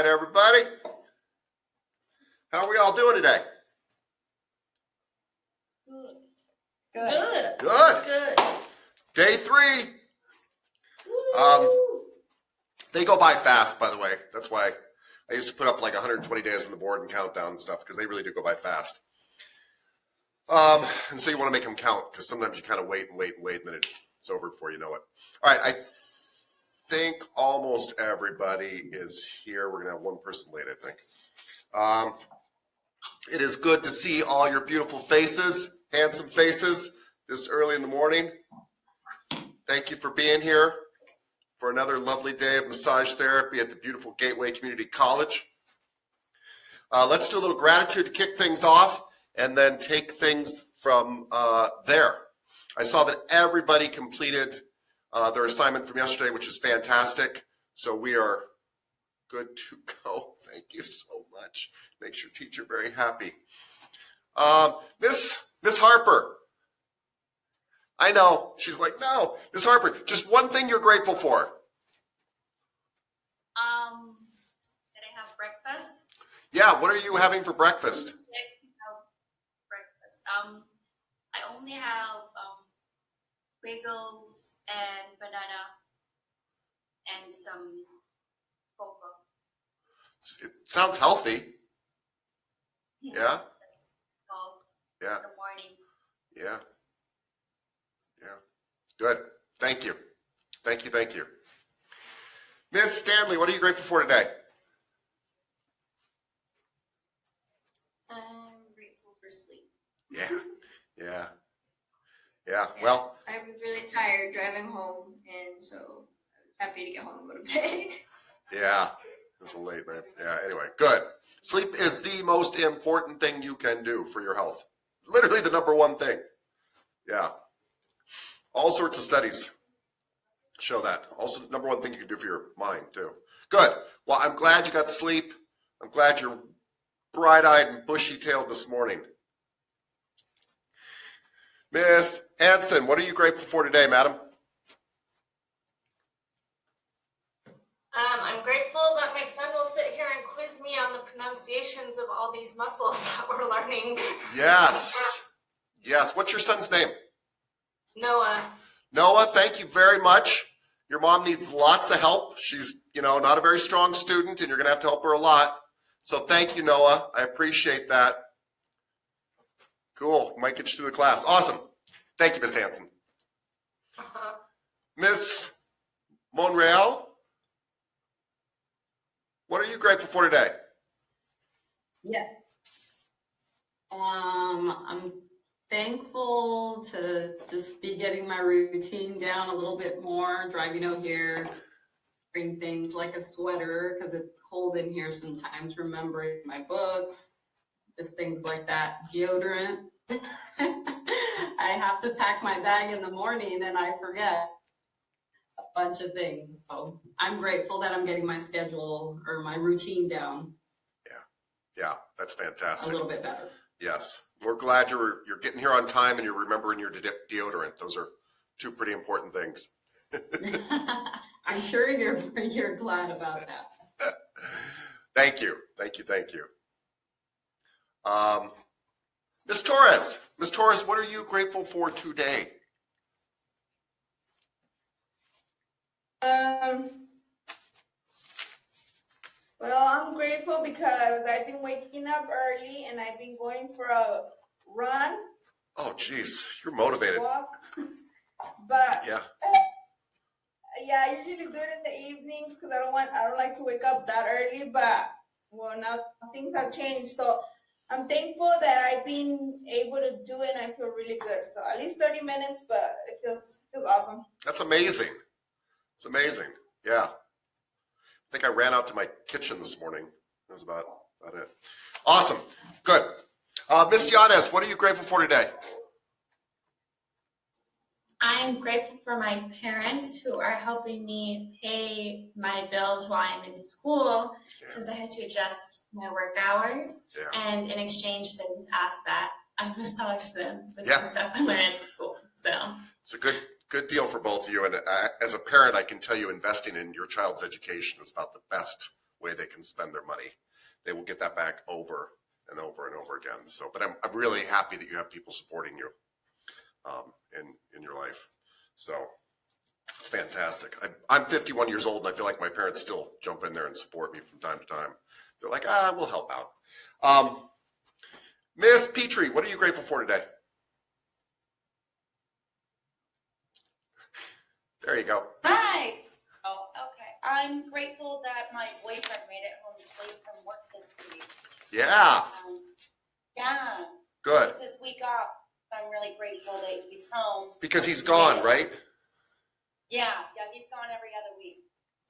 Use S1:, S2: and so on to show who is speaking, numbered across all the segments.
S1: right, everybody. How are we all doing today?
S2: Good.
S1: Good. Day 3. They go by fast, by the way. That's why I used to put up like 120 days on the board and countdown and stuff, because they really do go by fast. And so you want to make them count, because sometimes you kind of wait, and then it's over before you know it. All right, I think almost everybody is here. We're going to have one person late, I think. It is good to see all your beautiful faces, handsome faces, this early in the morning. Thank you for being here for another lovely day of massage therapy at the beautiful Gateway Community College. Let's do a little gratitude to kick things off and then take things from there. I saw that everybody completed their assignment from yesterday, which is fantastic. So we are good to go. Thank you so much. Makes your teacher very happy. Miss Harper. I know. She's like, no. Miss Harper, just one thing you're grateful for.
S2: Did I have breakfast?
S1: Yeah, what are you having for breakfast?
S2: I only have bagels and banana and some cocoa.
S1: It sounds healthy. Yeah?
S2: That's all.
S1: Yeah.
S2: In the morning.
S1: Yeah. Yeah. Good. Thank you. Thank you. Thank you. Miss Stanley, what are you grateful for today?
S2: I'm grateful for sleep.
S1: Yeah. Yeah. Yeah. Well,
S2: I was really tired driving home, and so I was happy to get home and go to bed.
S1: yeah. It was a late night. Yeah. Anyway, good. Sleep is the most important thing you can do for your health. Literally the number one thing. Yeah. All sorts of studies show that. Also, the number one thing you can do for your mind, too. Good. Well, I'm glad you got sleep. I'm glad you're bright-eyed and bushy-tailed this morning. Miss Hanson, what are you grateful for today, madam?
S3: I'm grateful that my son will sit here and quiz me on the pronunciations of all these muscles that we're learning.
S1: Yes. Yes. What's your son's name?
S3: Noah.
S1: Noah, thank you very much. Your mom needs lots of help. She's, not a very strong student, and you're going to have to help her a lot. So thank you, Noah. I appreciate that. Cool. Might get you through the class. Awesome. Thank you, Miss Hanson. Miss Monreal, what are you grateful for today?
S4: Yeah. I'm thankful to just be getting my routine down a little bit more, driving out here, bring things like a sweater because it's cold in here sometimes, remembering my books, just things like that. Deodorant. I have to pack my bag in the morning and I forget a bunch of things. So I'm grateful that I'm getting my schedule or my routine down.
S1: Yeah, that's fantastic.
S4: A little bit better.
S1: Yes. We're glad you're getting here on time and you're remembering your deodorant. Those are two pretty important things.
S4: I'm sure you're glad about that.
S1: Thank you. Thank you. Thank you. Ms. Torres. Ms. Torres, what are you grateful for today?
S5: Well, I'm grateful because I've been waking up early and I've been going for a run.
S1: Oh, geez, you're motivated.
S5: Walk. But
S1: yeah,
S5: I usually do it in the evenings because I don't like to wake up that early. But well, now things have changed, so I'm thankful that I've been able to do it, and I feel really good. So at least 30 minutes, but it feels awesome.
S1: That's amazing. It's amazing. Yeah. I think I ran out to my kitchen this morning. That was about it. Awesome. Good. Miss Yanez, what are you grateful for today?
S6: I'm grateful for my parents who are helping me pay my bills while I'm in school since I had to adjust my work hours. And in exchange, they just asked that I massage them with the stuff I learned at school. So
S1: it's a good deal for both of you. And as a parent, I can tell you investing in your child's education is about the best way they can spend their money. They will get that back over and over and over again. So, but I'm really happy that you have people supporting you in your life. So it's fantastic. I'm 51 years old, and I feel like my parents still jump in there and support me from time to time. They're like, we'll help out. Miss Petrie, what are you grateful for today? There you go.
S7: Hi. Oh, okay. I'm grateful that my boyfriend made it home safe from work this week.
S1: Yeah,
S7: Yeah.
S1: good.
S7: This week off, I'm really grateful that he's home.
S1: Because he's gone, right?
S7: Yeah, he's gone every other week.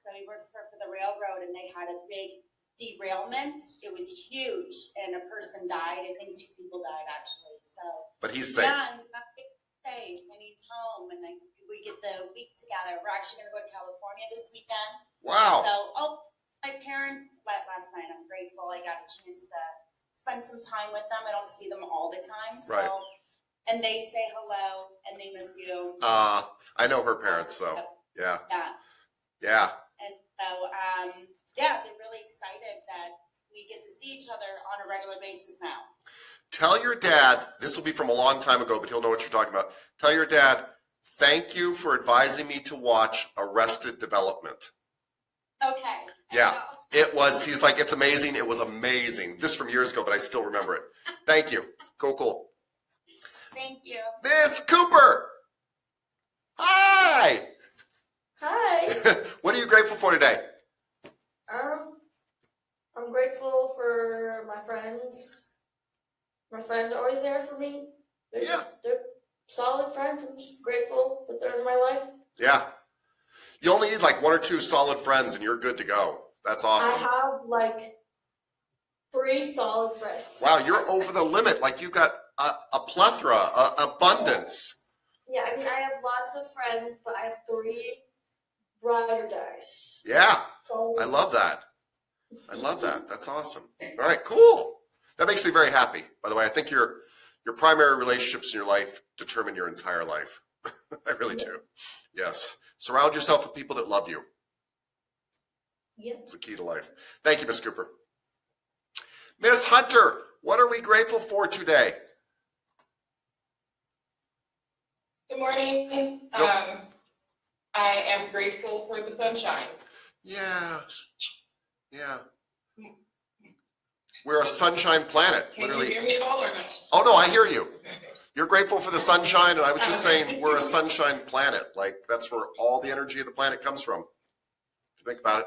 S7: So he works for the railroad, and they had a big derailment. It was huge, and a person died. I think 2 people died, actually. So.
S1: But he's safe.
S7: Yeah, I'm safe, and he's home, and we get the week together. We're actually going to go to California this weekend.
S1: Wow.
S7: So, my parents left last night. I'm grateful I got a chance to spend some time with them. I don't see them all the time. So,
S1: Right.
S7: And they say hello, and they miss you.
S1: I know her parents, so yeah.
S7: Yeah.
S1: Yeah.
S7: And so, they're really excited that we get to see each other on a regular basis now.
S1: Tell your dad, this will be from a long time ago, but he'll know what you're talking about. Tell your dad, thank you for advising me to watch Arrested Development.
S7: Okay.
S1: Yeah, it was, he's like, it's amazing. It was amazing. This from years ago, but I still remember it. Thank you. Cool.
S7: Thank you.
S1: Miss Cooper. Hi.
S8: Hi.
S1: What are you grateful for today?
S8: I'm grateful for my friends. My friends are always there for me. They're solid friends. I'm just grateful that they're in my life.
S1: Yeah. You only need like 1 or 2 solid friends and you're good to go. That's awesome.
S8: I have like 3 solid friends.
S1: Wow, you're over the limit. Like you've got a plethora, abundance.
S8: Yeah, I mean, I have lots of friends, but I have 3 ride or dies.
S1: Yeah,
S8: So,
S1: I love that. That's awesome. All right, cool. That makes me very happy. By the way, I think your primary relationships in your life determine your entire life. I really do. Yes. Surround yourself with people that love you.
S8: yeah.
S1: It's the key to life. Thank you, Miss Cooper. Miss Hunter, what are we grateful for today?
S9: Good morning.
S1: Yep.
S9: I am grateful for the sunshine.
S1: Yeah. We're a sunshine planet,
S9: Can
S1: literally.
S9: you hear me at all or not?
S1: Oh, no, I hear you. You're grateful for the sunshine, and I was just saying we're a sunshine planet. Like, that's where all the energy of the planet comes from. If you think about it.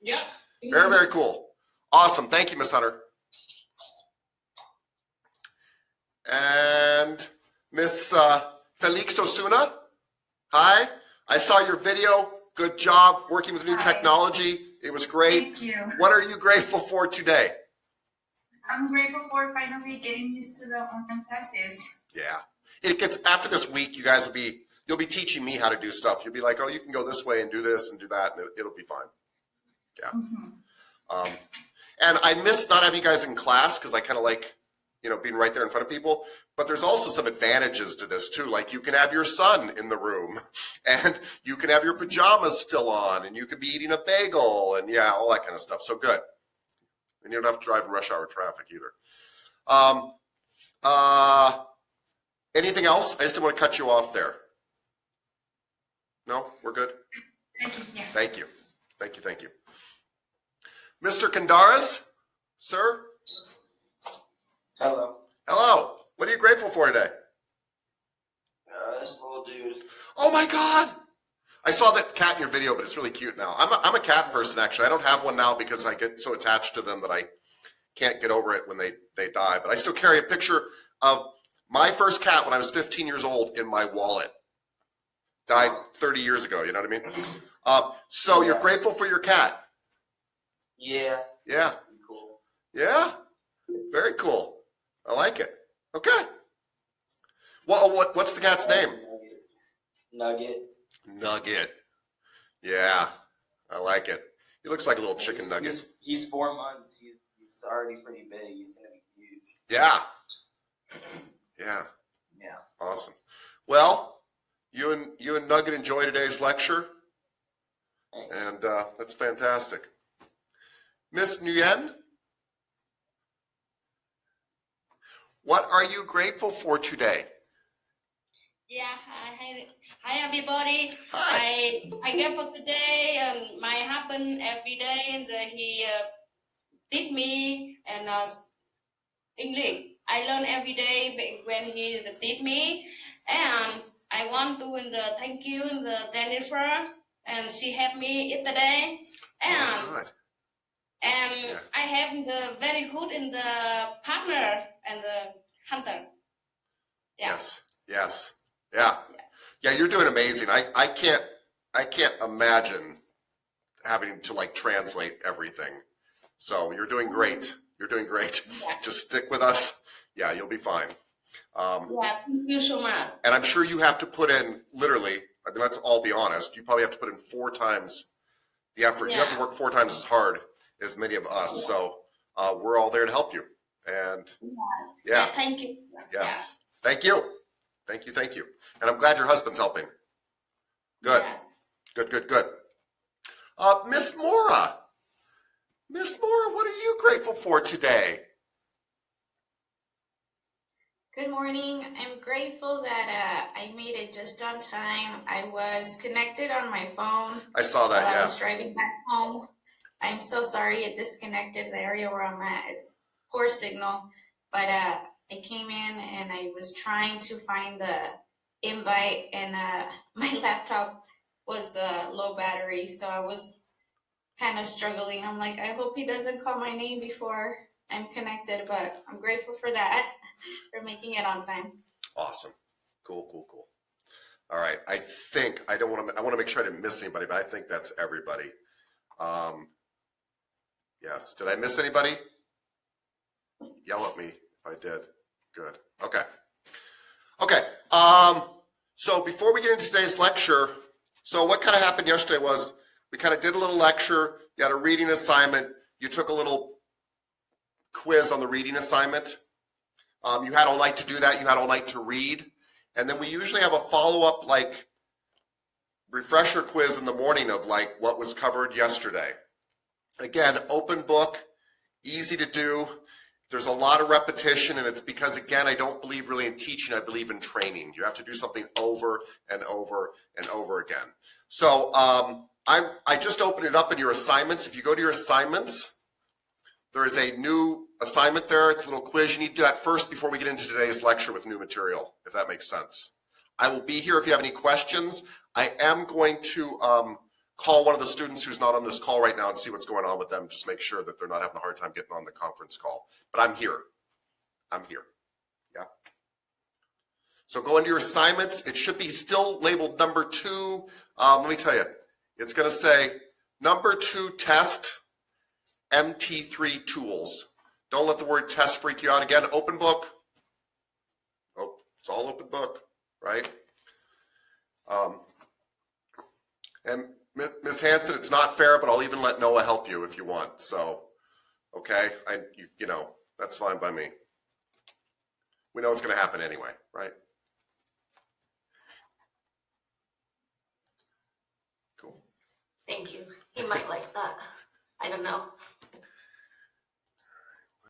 S9: Yeah.
S1: Very, very cool. Awesome. Thank you, Miss Hunter. And Miss Felix Osuna, hi. I saw your video. Good job working with new technology. It was great.
S10: Thank you.
S1: What are you grateful for today?
S10: I'm grateful for finally getting used to the online classes.
S1: Yeah. It gets, after this week, you guys you'll be teaching me how to do stuff. You'll be like, oh, you can go this way and do this and do that, and it'll be fine. Yeah.
S10: Mm-hmm.
S1: And I miss not having you guys in class because I kind of like, being right there in front of people. But there's also some advantages to this too. Like you can have your son in the room and you can have your pajamas still on and you could be eating a bagel and all that kind of stuff. So good. And you don't have to drive in rush hour traffic either. Anything else? I just didn't want to cut you off there. No, we're good.
S10: Thank you.
S1: Thank you. Mr. Kandaras, sir? Hello. What are you grateful for today?
S11: This little dude.
S1: Oh my God. I saw that cat in your video, but it's really cute now. I'm a cat person, actually. I don't have one now because I get so attached to them that I can't get over it when they die. But I still carry a picture of my first cat when I was 15 years old in my wallet. Died 30 years ago, you know what I mean? So you're grateful for your cat?
S11: Yeah.
S1: Yeah.
S11: Cool.
S1: Yeah? Very cool. I like it. Okay. Well, what's the cat's name?
S11: Nugget.
S1: Nugget. Yeah, I like it. He looks like a little chicken nugget.
S11: He's 4 months. He's already pretty big. He's gonna be huge.
S1: Yeah.
S11: Yeah.
S1: Awesome. Well, you and Nugget enjoy today's lecture,
S11: Thanks.
S1: and that's fantastic. Miss Nguyen? What are you grateful for today?
S12: Yeah, hi everybody.
S1: Hi.
S12: I get for today and my husband every day and he teach me and English. I learn every day when he teach me, and I want to in the thank you in the Jennifer, and she helped me yesterday, and
S1: Good.
S12: and I have the very good in the partner and the hunter. Yeah.
S1: Yes. Yeah, you're doing amazing. I can't imagine having to like translate everything. So you're doing great. You're doing great.
S12: Yeah.
S1: Just stick with us. Yeah, you'll be fine.
S12: Yeah, thank you so much.
S1: And I'm sure you have to put in literally, I mean, let's all be honest, you probably have to put in 4 times the effort.
S12: Yeah.
S1: You have to work 4 times as hard as many of us. So we're all there to help you. And yeah.
S12: Thank you.
S1: Yes. Thank you. Thank you. And I'm glad your husband's helping. Good.
S12: Yeah.
S1: Good. Miss Mora. Miss Mora, what are you grateful for today?
S13: Good morning. I'm grateful that I made it just on time. I was connected on my phone.
S1: I saw that,
S13: I was driving back home. I'm so sorry it disconnected the area where I'm at. It's poor signal. But I came in and I was trying to find the invite and my laptop was low battery. So I was kind of struggling. I'm like, I hope he doesn't call my name before I'm connected, but I'm grateful for that. For making it on time.
S1: Awesome. Cool. All right. I want to make sure I didn't miss anybody, but I think that's everybody. Yes. Did I miss anybody? Yell at me if I did. Good. Okay. So before we get into today's lecture, so what kind of happened yesterday was we kind of did a little lecture. You had a reading assignment. You took a little quiz on the reading assignment. You had all night to do that. You had all night to read. And then we usually have a follow-up like refresher quiz in the morning of like what was covered yesterday. Again, open book, easy to do. There's a lot of repetition, and it's because, again, I don't believe really in teaching. I believe in training. You have to do something over and over and over again. So I just opened it up in your assignments. If you go to your assignments, there is a new assignment there. It's a little quiz. You need to do that first before we get into today's lecture with new material, if that makes sense. I will be here if you have any questions. I am going to call one of the students who's not on this call right now and see what's going on with them. Just make sure that they're not having a hard time getting on the conference call. But I'm here. Yeah. So go into your assignments. It should be still labeled number 2. Let me tell you, it's going to say number 2 test. MT3 tools. Don't let the word test freak you out. Again, open book. Oh, it's all open book, right? And Ms. Hanson, it's not fair, but I'll even let Noah help you if you want. So, okay, you know, that's fine by me. We know it's going to happen anyway, right? Cool.
S3: Thank you. He might like that. I don't know.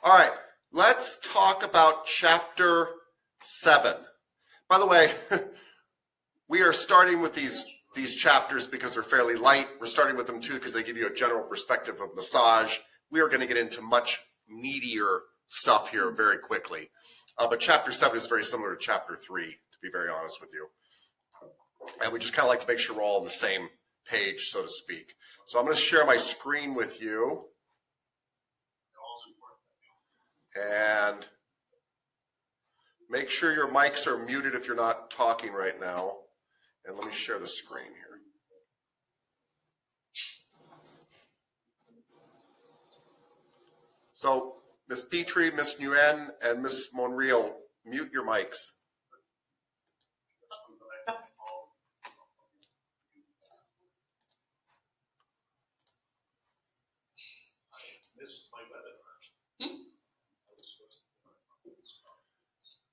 S1: All right, let's talk about chapter 7. By the way, we are starting with these chapters because they're fairly light. We're starting with them too because they give you a general perspective of massage. We are going to get into much meatier stuff here very quickly. But chapter 7 is very similar to chapter 3, to be very honest with you. And we just kind of like to make sure we're all on the same page, so to speak. So I'm going to share my screen with you. And make sure your mics are muted if you're not talking right now. And let me share the screen here. So Ms. Petrie, Ms. Nguyen, and Ms. Monreal, mute your mics.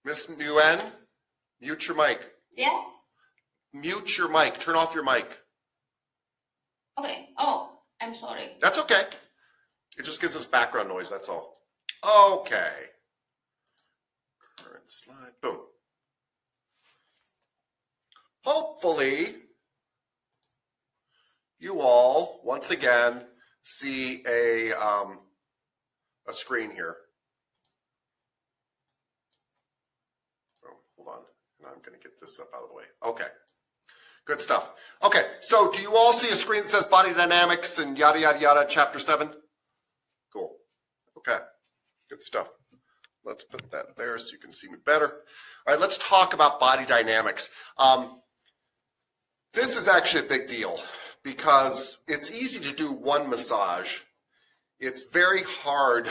S1: Ms. Nguyen, mute your mic.
S12: Yeah.
S1: Mute your mic. Turn off your mic.
S12: Okay. Oh, I'm sorry.
S1: That's okay. It just gives us background noise, that's all. Okay. Current slide, boom. Hopefully, you all, once again, see a screen here. Oh, hold on, and I'm gonna get this up out of the way. Okay, good stuff. Okay, so do you all see a screen that says body dynamics and yada, yada, yada, chapter 7? Cool, okay, good stuff. Let's put that there so you can see me better. All right, let's talk about body dynamics. This is actually a big deal because it's easy to do one massage. It's very hard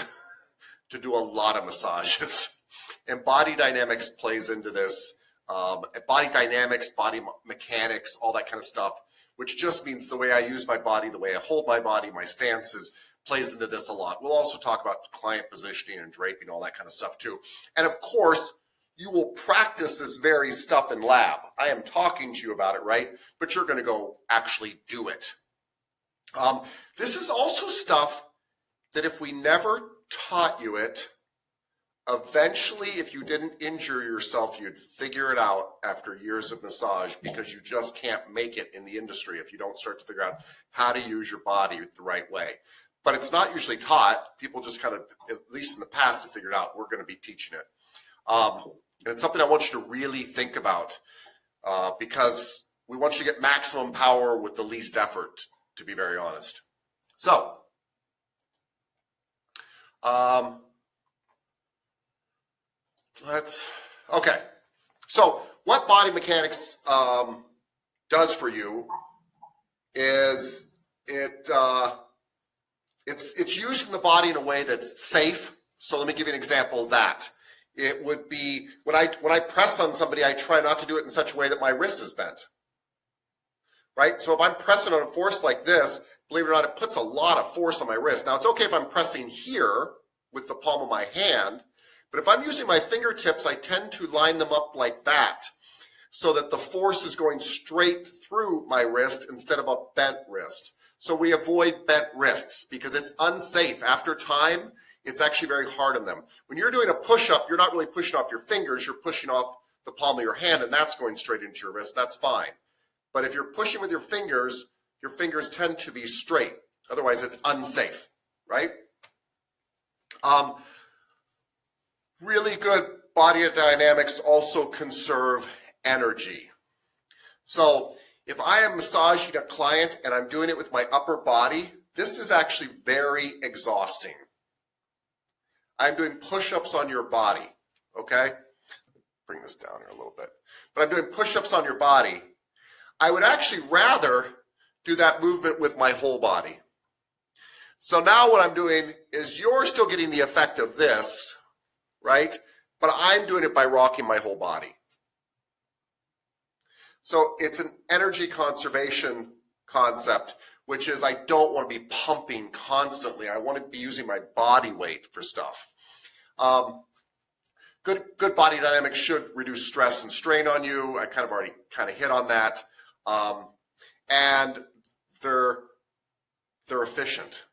S1: to do a lot of massages. And body dynamics plays into this. Body dynamics, body mechanics, all that kind of stuff, which just means the way I use my body, the way I hold my body, my stances, plays into this a lot. We'll also talk about client positioning and draping, all that kind of stuff too. And of course, you will practice this very stuff in lab. I am talking to you about it, right? But you're going to go actually do it. This is also stuff that if we never taught you it, eventually, if you didn't injure yourself, you'd figure it out after years of massage because you just can't make it in the industry if you don't start to figure out how to use your body the right way. But it's not usually taught. People just kind of, at least in the past, have figured out we're going to be teaching it. And it's something I want you to really think about because we want you to get maximum power with the least effort, to be very honest. So, okay. So what body mechanics does for you is it's using the body in a way that's safe. So let me give you an example of that. It would be when I press on somebody, I try not to do it in such a way that my wrist is bent. Right? So if I'm pressing on a force like this, believe it or not, it puts a lot of force on my wrist. Now it's okay if I'm pressing here with the palm of my hand, but if I'm using my fingertips, I tend to line them up like that so that the force is going straight through my wrist instead of a bent wrist. So we avoid bent wrists because it's unsafe. After time, it's actually very hard on them. When you're doing a push-up, you're not really pushing off your fingers, you're pushing off the palm of your hand, and that's going straight into your wrist. That's fine. But if you're pushing with your fingers tend to be straight. Otherwise, it's unsafe, right? Really good body dynamics also conserve energy. So if I am massaging a client and I'm doing it with my upper body, this is actually very exhausting. I'm doing push-ups on your body, okay? Bring this down here a little bit. But I'm doing push-ups on your body. I would actually rather do that movement with my whole body. So now what I'm doing is you're still getting the effect of this, right? But I'm doing it by rocking my whole body. So it's an energy conservation concept, which is I don't want to be pumping constantly. I want to be using my body weight for stuff. Good body dynamics should reduce stress and strain on you. I kind of already hit on that. And they're efficient.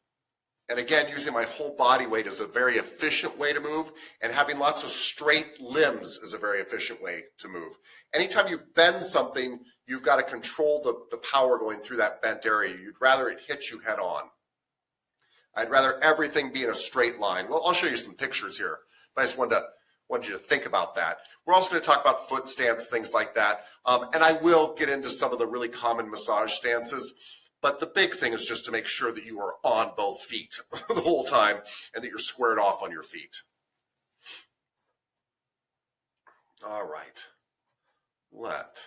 S1: And again, using my whole body weight is a very efficient way to move, and having lots of straight limbs is a very efficient way to move. Anytime you bend something, you've got to control the power going through that bent area. You'd rather it hit you head on. I'd rather everything be in a straight line. Well, I'll show you some pictures here, but I just wanted you to think about that. We're also going to talk about foot stance, things like that. And I will get into some of the really common massage stances. But the big thing is just to make sure that you are on both feet the whole time and that you're squared off on your feet. All right. Let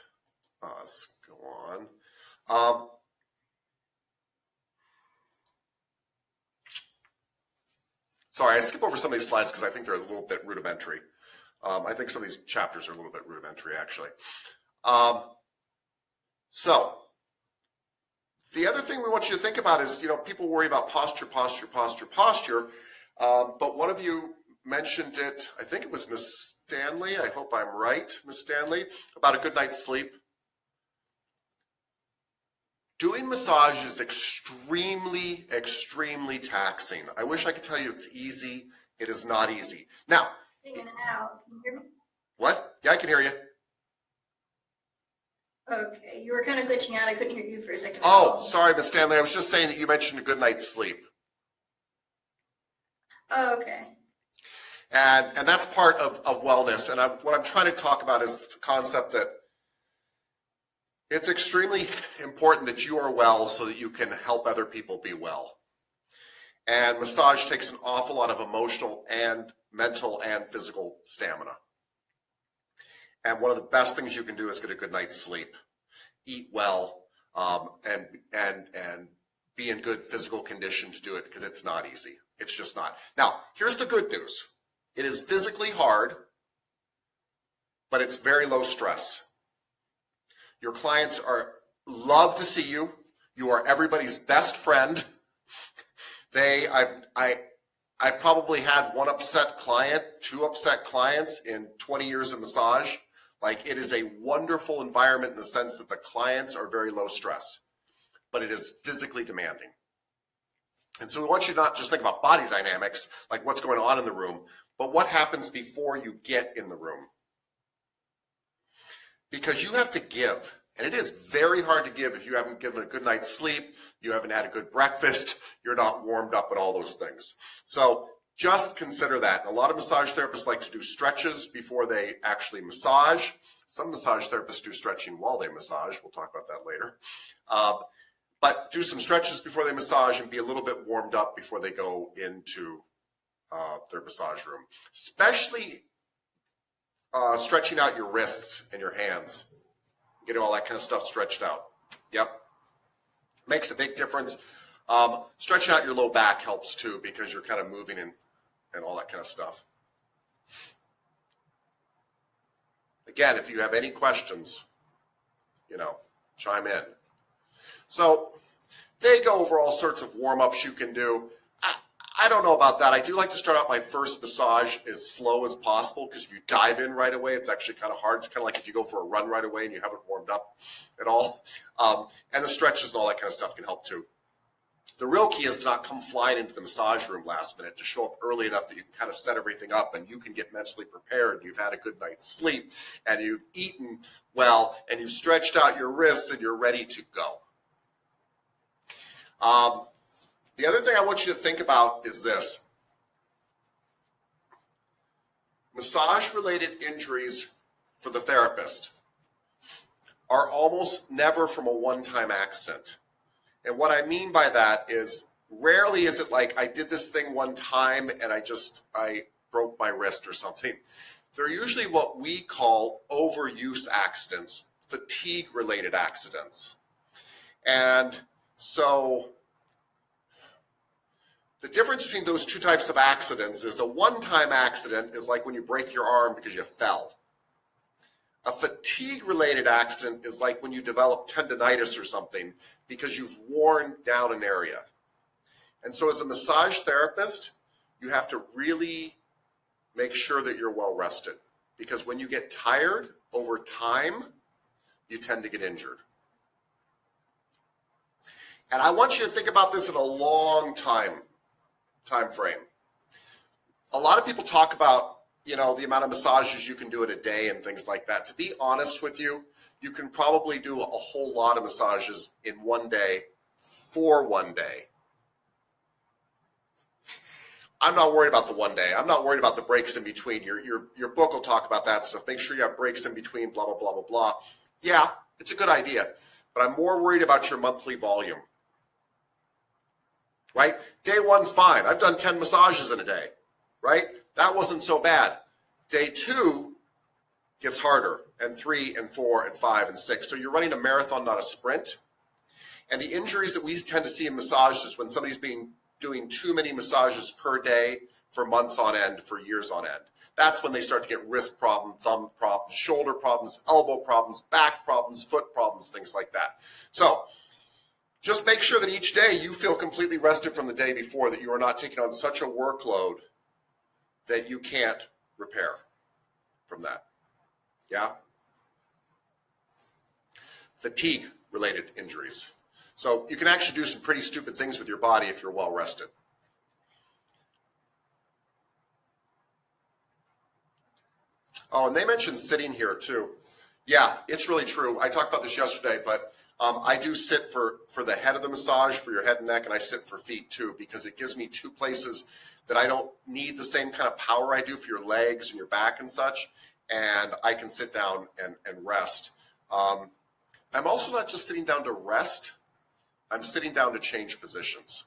S1: us go on. Sorry, I skip over some of these slides because I think they're a little bit rudimentary. I think some of these chapters are a little bit rudimentary, actually. So the other thing we want you to think about is, people worry about posture. But one of you mentioned it, I think it was Miss Stanley, I hope I'm right, Miss Stanley, about a good night's sleep. Doing massage is extremely, extremely taxing. I wish I could tell you it's easy. It is not easy. Now,
S2: In and out. Can you hear me?
S1: what? Yeah, I can hear you.
S2: Okay, you were kind of glitching out. I couldn't hear you for a second.
S1: Oh, sorry, Miss Stanley. I was just saying that you mentioned a good night's sleep.
S2: Oh, okay.
S1: And that's part of wellness. And what I'm trying to talk about is the concept that it's extremely important that you are well so that you can help other people be well. And massage takes an awful lot of emotional and mental and physical stamina. And one of the best things you can do is get a good night's sleep, eat well, and be in good physical condition to do it, because it's not easy. It's just not. Now, here's the good news. It is physically hard, but it's very low stress. Your clients love to see you. You are everybody's best friend. I've probably had one upset client, 2 upset clients in 20 years of massage. Like, it is a wonderful environment in the sense that the clients are very low stress, but it is physically demanding. And so we want you to not just think about body dynamics, like what's going on in the room, but what happens before you get in the room. Because you have to give, and it is very hard to give if you haven't given a good night's sleep, you haven't had a good breakfast, you're not warmed up, and all those things. So just consider that. And a lot of massage therapists like to do stretches before they actually massage. Some massage therapists do stretching while they massage. We'll talk about that later. But do some stretches before they massage and be a little bit warmed up before they go into their massage room. Especially stretching out your wrists and your hands. Getting all that kind of stuff stretched out. Yep. Makes a big difference. Stretching out your low back helps too, because you're kind of moving and all that kind of stuff. Again, if you have any questions, chime in. So they go over all sorts of warm-ups you can do. I don't know about that. I do like to start out my first massage as slow as possible, because if you dive in right away, it's actually kind of hard. It's kind of like if you go for a run right away and you haven't warmed up at all. And the stretches and all that kind of stuff can help too. The real key is to not come flying into the massage room last minute, to show up early enough that you can kind of set everything up and you can get mentally prepared. You've had a good night's sleep and you've eaten well and you've stretched out your wrists and you're ready to go. The other thing I want you to think about is this. Massage-related injuries for the therapist are almost never from a one-time accident. And what I mean by that is, rarely is it like I did this thing one time and I broke my wrist or something. They're usually what we call overuse accidents, fatigue-related accidents. And so the difference between those two types of accidents is a one-time accident is like when you break your arm because you fell. A fatigue-related accident is like when you develop tendonitis or something because you've worn down an area. And so as a massage therapist, you have to really make sure that you're well rested, because when you get tired over time, you tend to get injured. And I want you to think about this in a long time frame. A lot of people talk about, the amount of massages you can do in a day and things like that. To be honest with you, you can probably do a whole lot of massages in one day for one day. I'm not worried about the one day. I'm not worried about the breaks in between. Your book will talk about that stuff. Make sure you have breaks in between, blah, blah, blah, blah, blah. Yeah, it's a good idea. But I'm more worried about your monthly volume. Right? Day one's fine. I've done 10 massages in a day. Right? That wasn't so bad. Day 2 gets harder, and 3 and 4 and 5 and 6. So you're running a marathon, not a sprint. And the injuries that we tend to see in massages is when somebody's doing too many massages per day for months on end, for years on end. That's when they start to get wrist problems, thumb problems, shoulder problems, elbow problems, back problems, foot problems, things like that. So just make sure that each day you feel completely rested from the day before, that you are not taking on such a workload that you can't repair from that. Yeah? Fatigue-related injuries. So you can actually do some pretty stupid things with your body if you're well rested. Oh, and they mentioned sitting here too. Yeah, it's really true. I talked about this yesterday, but I do sit for the head of the massage, for your head and neck, and I sit for feet too, because it gives me two places that I don't need the same kind of power I do for your legs and your back and such, and I can sit down and rest. I'm also not just sitting down to rest, I'm sitting down to change positions,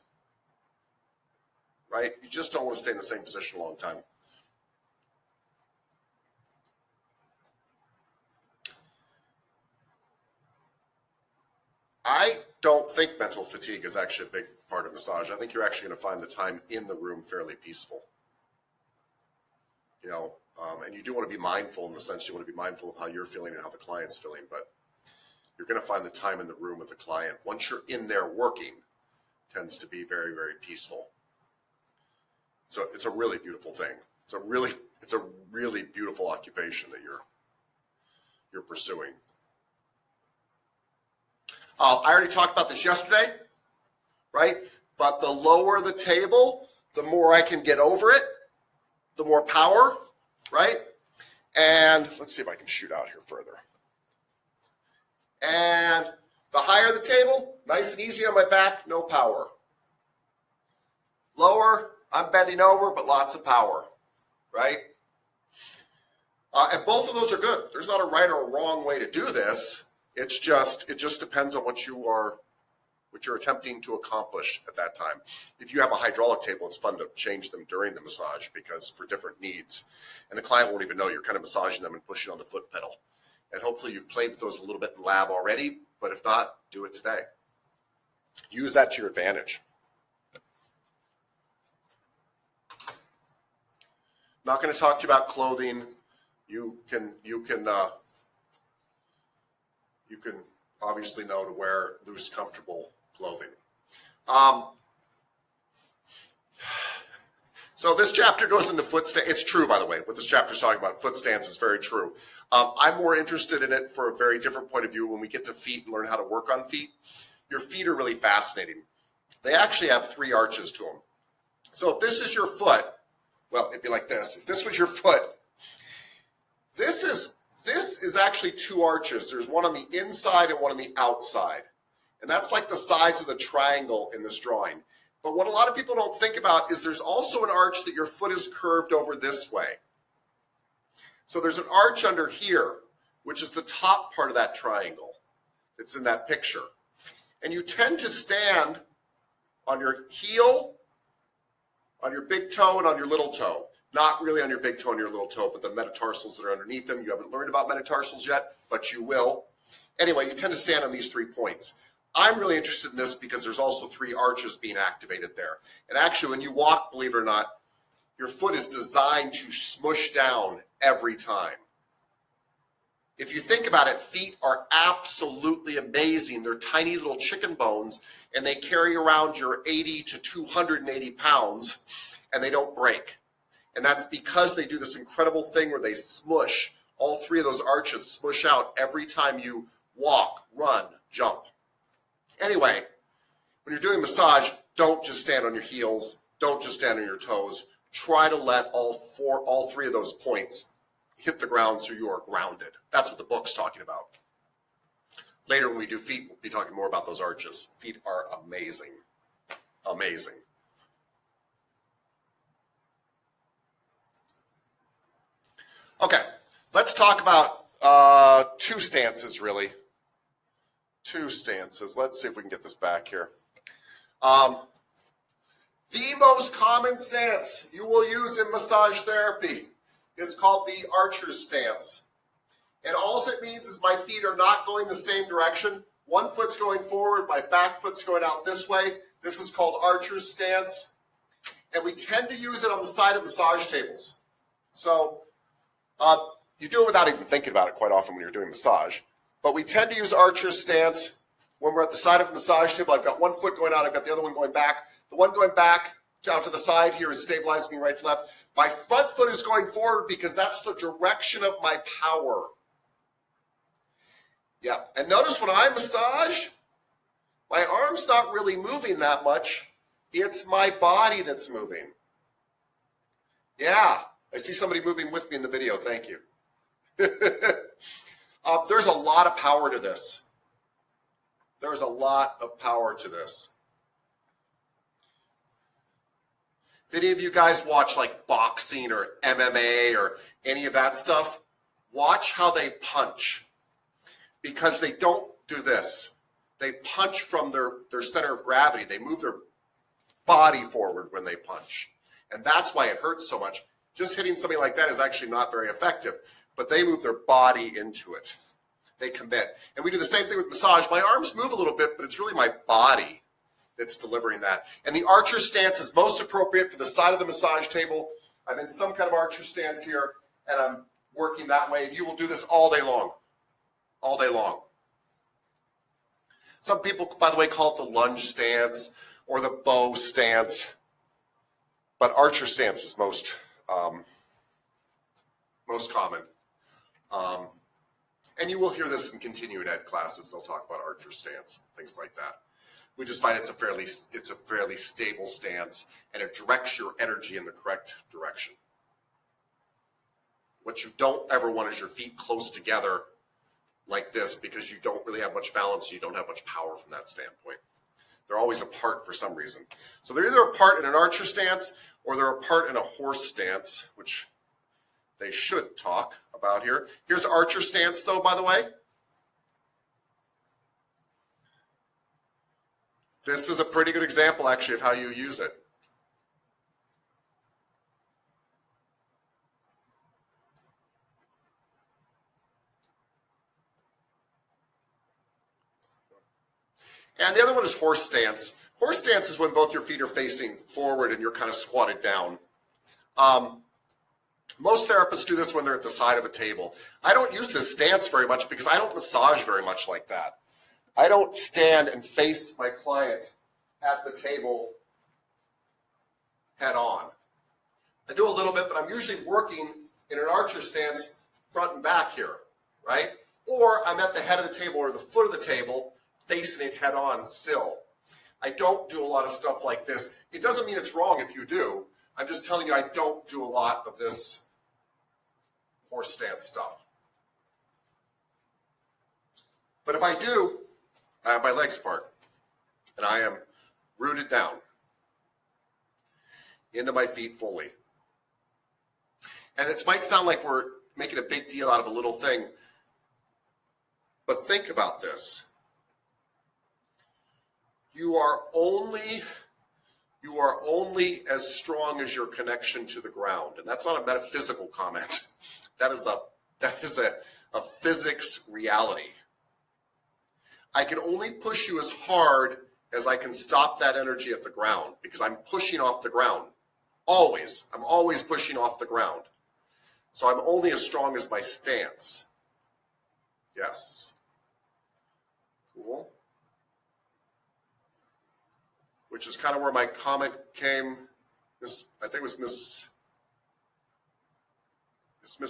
S1: right? You just don't want to stay in the same position a long time. I don't think mental fatigue is actually a big part of massage. I think you're actually going to find the time in the room fairly peaceful. You know, and you do want to be mindful in the sense you want to be mindful of how you're feeling and how the client's feeling, but you're going to find the time in the room with the client, once you're in there working, tends to be very, very peaceful. So it's a really beautiful thing. It's a really beautiful occupation that you're pursuing. I already talked about this yesterday, right? But the lower the table, the more I can get over it, the more power, right? And let's see if I can shoot out here further. And the higher the table, nice and easy on my back, no power. Lower, I'm bending over, but lots of power, right? And both of those are good. There's not a right or a wrong way to do this. It just depends on what you're attempting to accomplish at that time. If you have a hydraulic table, it's fun to change them during the massage because for different needs. And the client won't even know you're kind of massaging them and pushing on the foot pedal. And hopefully you've played with those a little bit in lab already, but if not, do it today. Use that to your advantage. Not going to talk to you about clothing. You can obviously know to wear loose, comfortable clothing. So this chapter goes into foot stance. It's true, by the way, what this chapter is talking about. Foot stance is very true. I'm more interested in it for a very different point of view when we get to feet and learn how to work on feet. Your feet are really fascinating. They actually have 3 arches to them. So if this is your foot, well, it'd be like this. If this was your foot, this is actually 2 arches. There's one on the inside and one on the outside. And that's like the sides of the triangle in this drawing. But what a lot of people don't think about is there's also an arch that your foot is curved over this way. So there's an arch under here, which is the top part of that triangle that's in that picture. And you tend to stand on your heel, on your big toe, and on your little toe. Not really on your big toe and your little toe, but the metatarsals that are underneath them. You haven't learned about metatarsals yet, but you will. Anyway, you tend to stand on these 3 points. I'm really interested in this because there's also 3 arches being activated there. And actually, when you walk, believe it or not, your foot is designed to smush down every time. If you think about it, feet are absolutely amazing. They're tiny little chicken bones, and they carry around your 80 to 280 pounds, and they don't break. And that's because they do this incredible thing where they smush. All 3 of those arches smush out every time you walk, run, jump. Anyway, when you're doing massage, don't just stand on your heels. Don't just stand on your toes. Try to let all 3 of those points hit the ground so you are grounded. That's what the book's talking about. Later when we do feet, we'll be talking more about those arches. Feet are amazing. Amazing. Okay, let's talk about 2 stances, really. 2 stances. Let's see if we can get this back here. The most common stance you will use in massage therapy is called the archer's stance. And all it means is my feet are not going the same direction. One foot's going forward, my back foot's going out this way. This is called archer's stance. And we tend to use it on the side of massage tables. So you do it without even thinking about it quite often when you're doing massage. But we tend to use archer's stance when we're at the side of a massage table. I've got one foot going out, I've got the other one going back. The one going back out to the side here is stabilizing me right to left. My front foot is going forward because that's the direction of my power. Yeah, and notice when I massage, My arm's not really moving that much. It's my body that's moving. Yeah, I see somebody moving with me in the video. Thank you. There's a lot of power to this. There's a lot of power to this. If any of you guys watch like boxing or MMA or any of that stuff, watch how they punch, because they don't do this. They punch from their center of gravity. They move their body forward when they punch. And that's why it hurts so much. Just hitting something like that is actually not very effective, but they move their body into it. They commit. And we do the same thing with massage. My arms move a little bit, but it's really my body that's delivering that. And the archer stance is most appropriate for the side of the massage table. I'm in some kind of archer stance here, and I'm working that way. You will do this all day long. All day long. Some people, by the way, call it the lunge stance or the bow stance, but archer stance is most common. And you will hear this in continuing ed classes. They'll talk about archer stance, things like that. We just find it's a fairly stable stance, and it directs your energy in the correct direction. What you don't ever want is your feet close together like this, because you don't really have much balance. You don't have much power from that standpoint. They're always apart for some reason. So they're either apart in an archer stance or they're apart in a horse stance, which they should talk about here. Here's archer stance, though, by the way. This is a pretty good example, actually, of how you use it. And the other one is horse stance. Horse stance is when both your feet are facing forward and you're kind of squatted down. Most therapists do this when they're at the side of a table. I don't use this stance very much because I don't massage very much like that. I don't stand and face my client at the table head on. I do a little bit, but I'm usually working in an archer stance front and back here, right? Or I'm at the head of the table or the foot of the table facing it head on still. I don't do a lot of stuff like this. It doesn't mean it's wrong if you do. I'm just telling you I don't do a lot of this horse stance stuff. But if I do, I have my legs apart and I am rooted down into my feet fully. And it might sound like we're making a big deal out of a little thing, but think about this. You are only as strong as your connection to the ground. And that's not a metaphysical comment. That is a physics reality. I can only push you as hard as I can stop that energy at the ground, because I'm pushing off the ground. Always. I'm always pushing off the ground. So I'm only as strong as my stance. Yes. Cool. Which is kind of where my comment came. I think it was Miss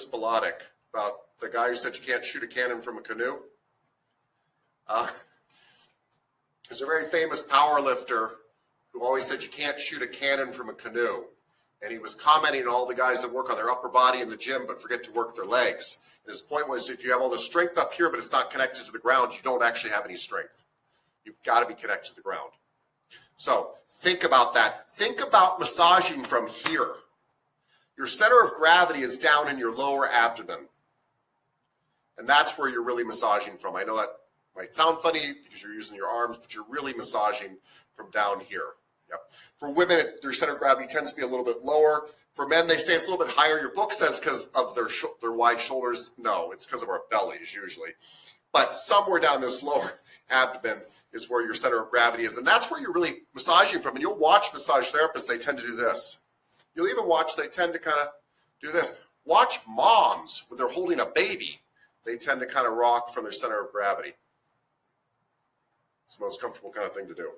S1: Belodic, about the guy who said you can't shoot a cannon from a canoe. There's a very famous power lifter who always said you can't shoot a cannon from a canoe. And he was commenting on all the guys that work on their upper body in the gym but forget to work their legs. And his point was, if you have all the strength up here but it's not connected to the ground, you don't actually have any strength. You've got to be connected to the ground. So think about that. Think about massaging from here. Your center of gravity is down in your lower abdomen. And that's where you're really massaging from. I know that might sound funny because you're using your arms, but you're really massaging from down here. Yep. For women, their center of gravity tends to be a little bit lower. For men, they say it's a little bit higher. Your book says because of their wide shoulders. No, it's because of our bellies usually. But somewhere down this lower abdomen is where your center of gravity is. And that's where you're really massaging from. And you'll watch massage therapists, they tend to do this. You'll even watch, they tend to kind of do this. Watch moms when they're holding a baby. They tend to kind of rock from their center of gravity. It's the most comfortable kind of thing to do.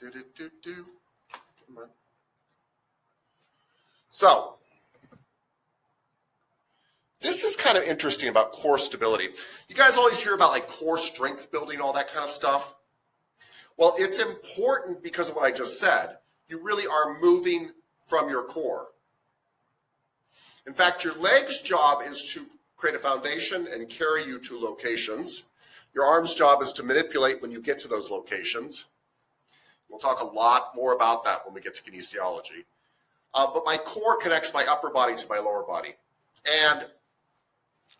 S1: Come on. So, this is kind of interesting about core stability. You guys always hear about like core strength building, all that kind of stuff. Well, it's important because of what I just said. You really are moving from your core. In fact, your leg's job is to create a foundation and carry you to locations. Your arm's job is to manipulate when you get to those locations. We'll talk a lot more about that when we get to kinesiology. But my core connects my upper body to my lower body. And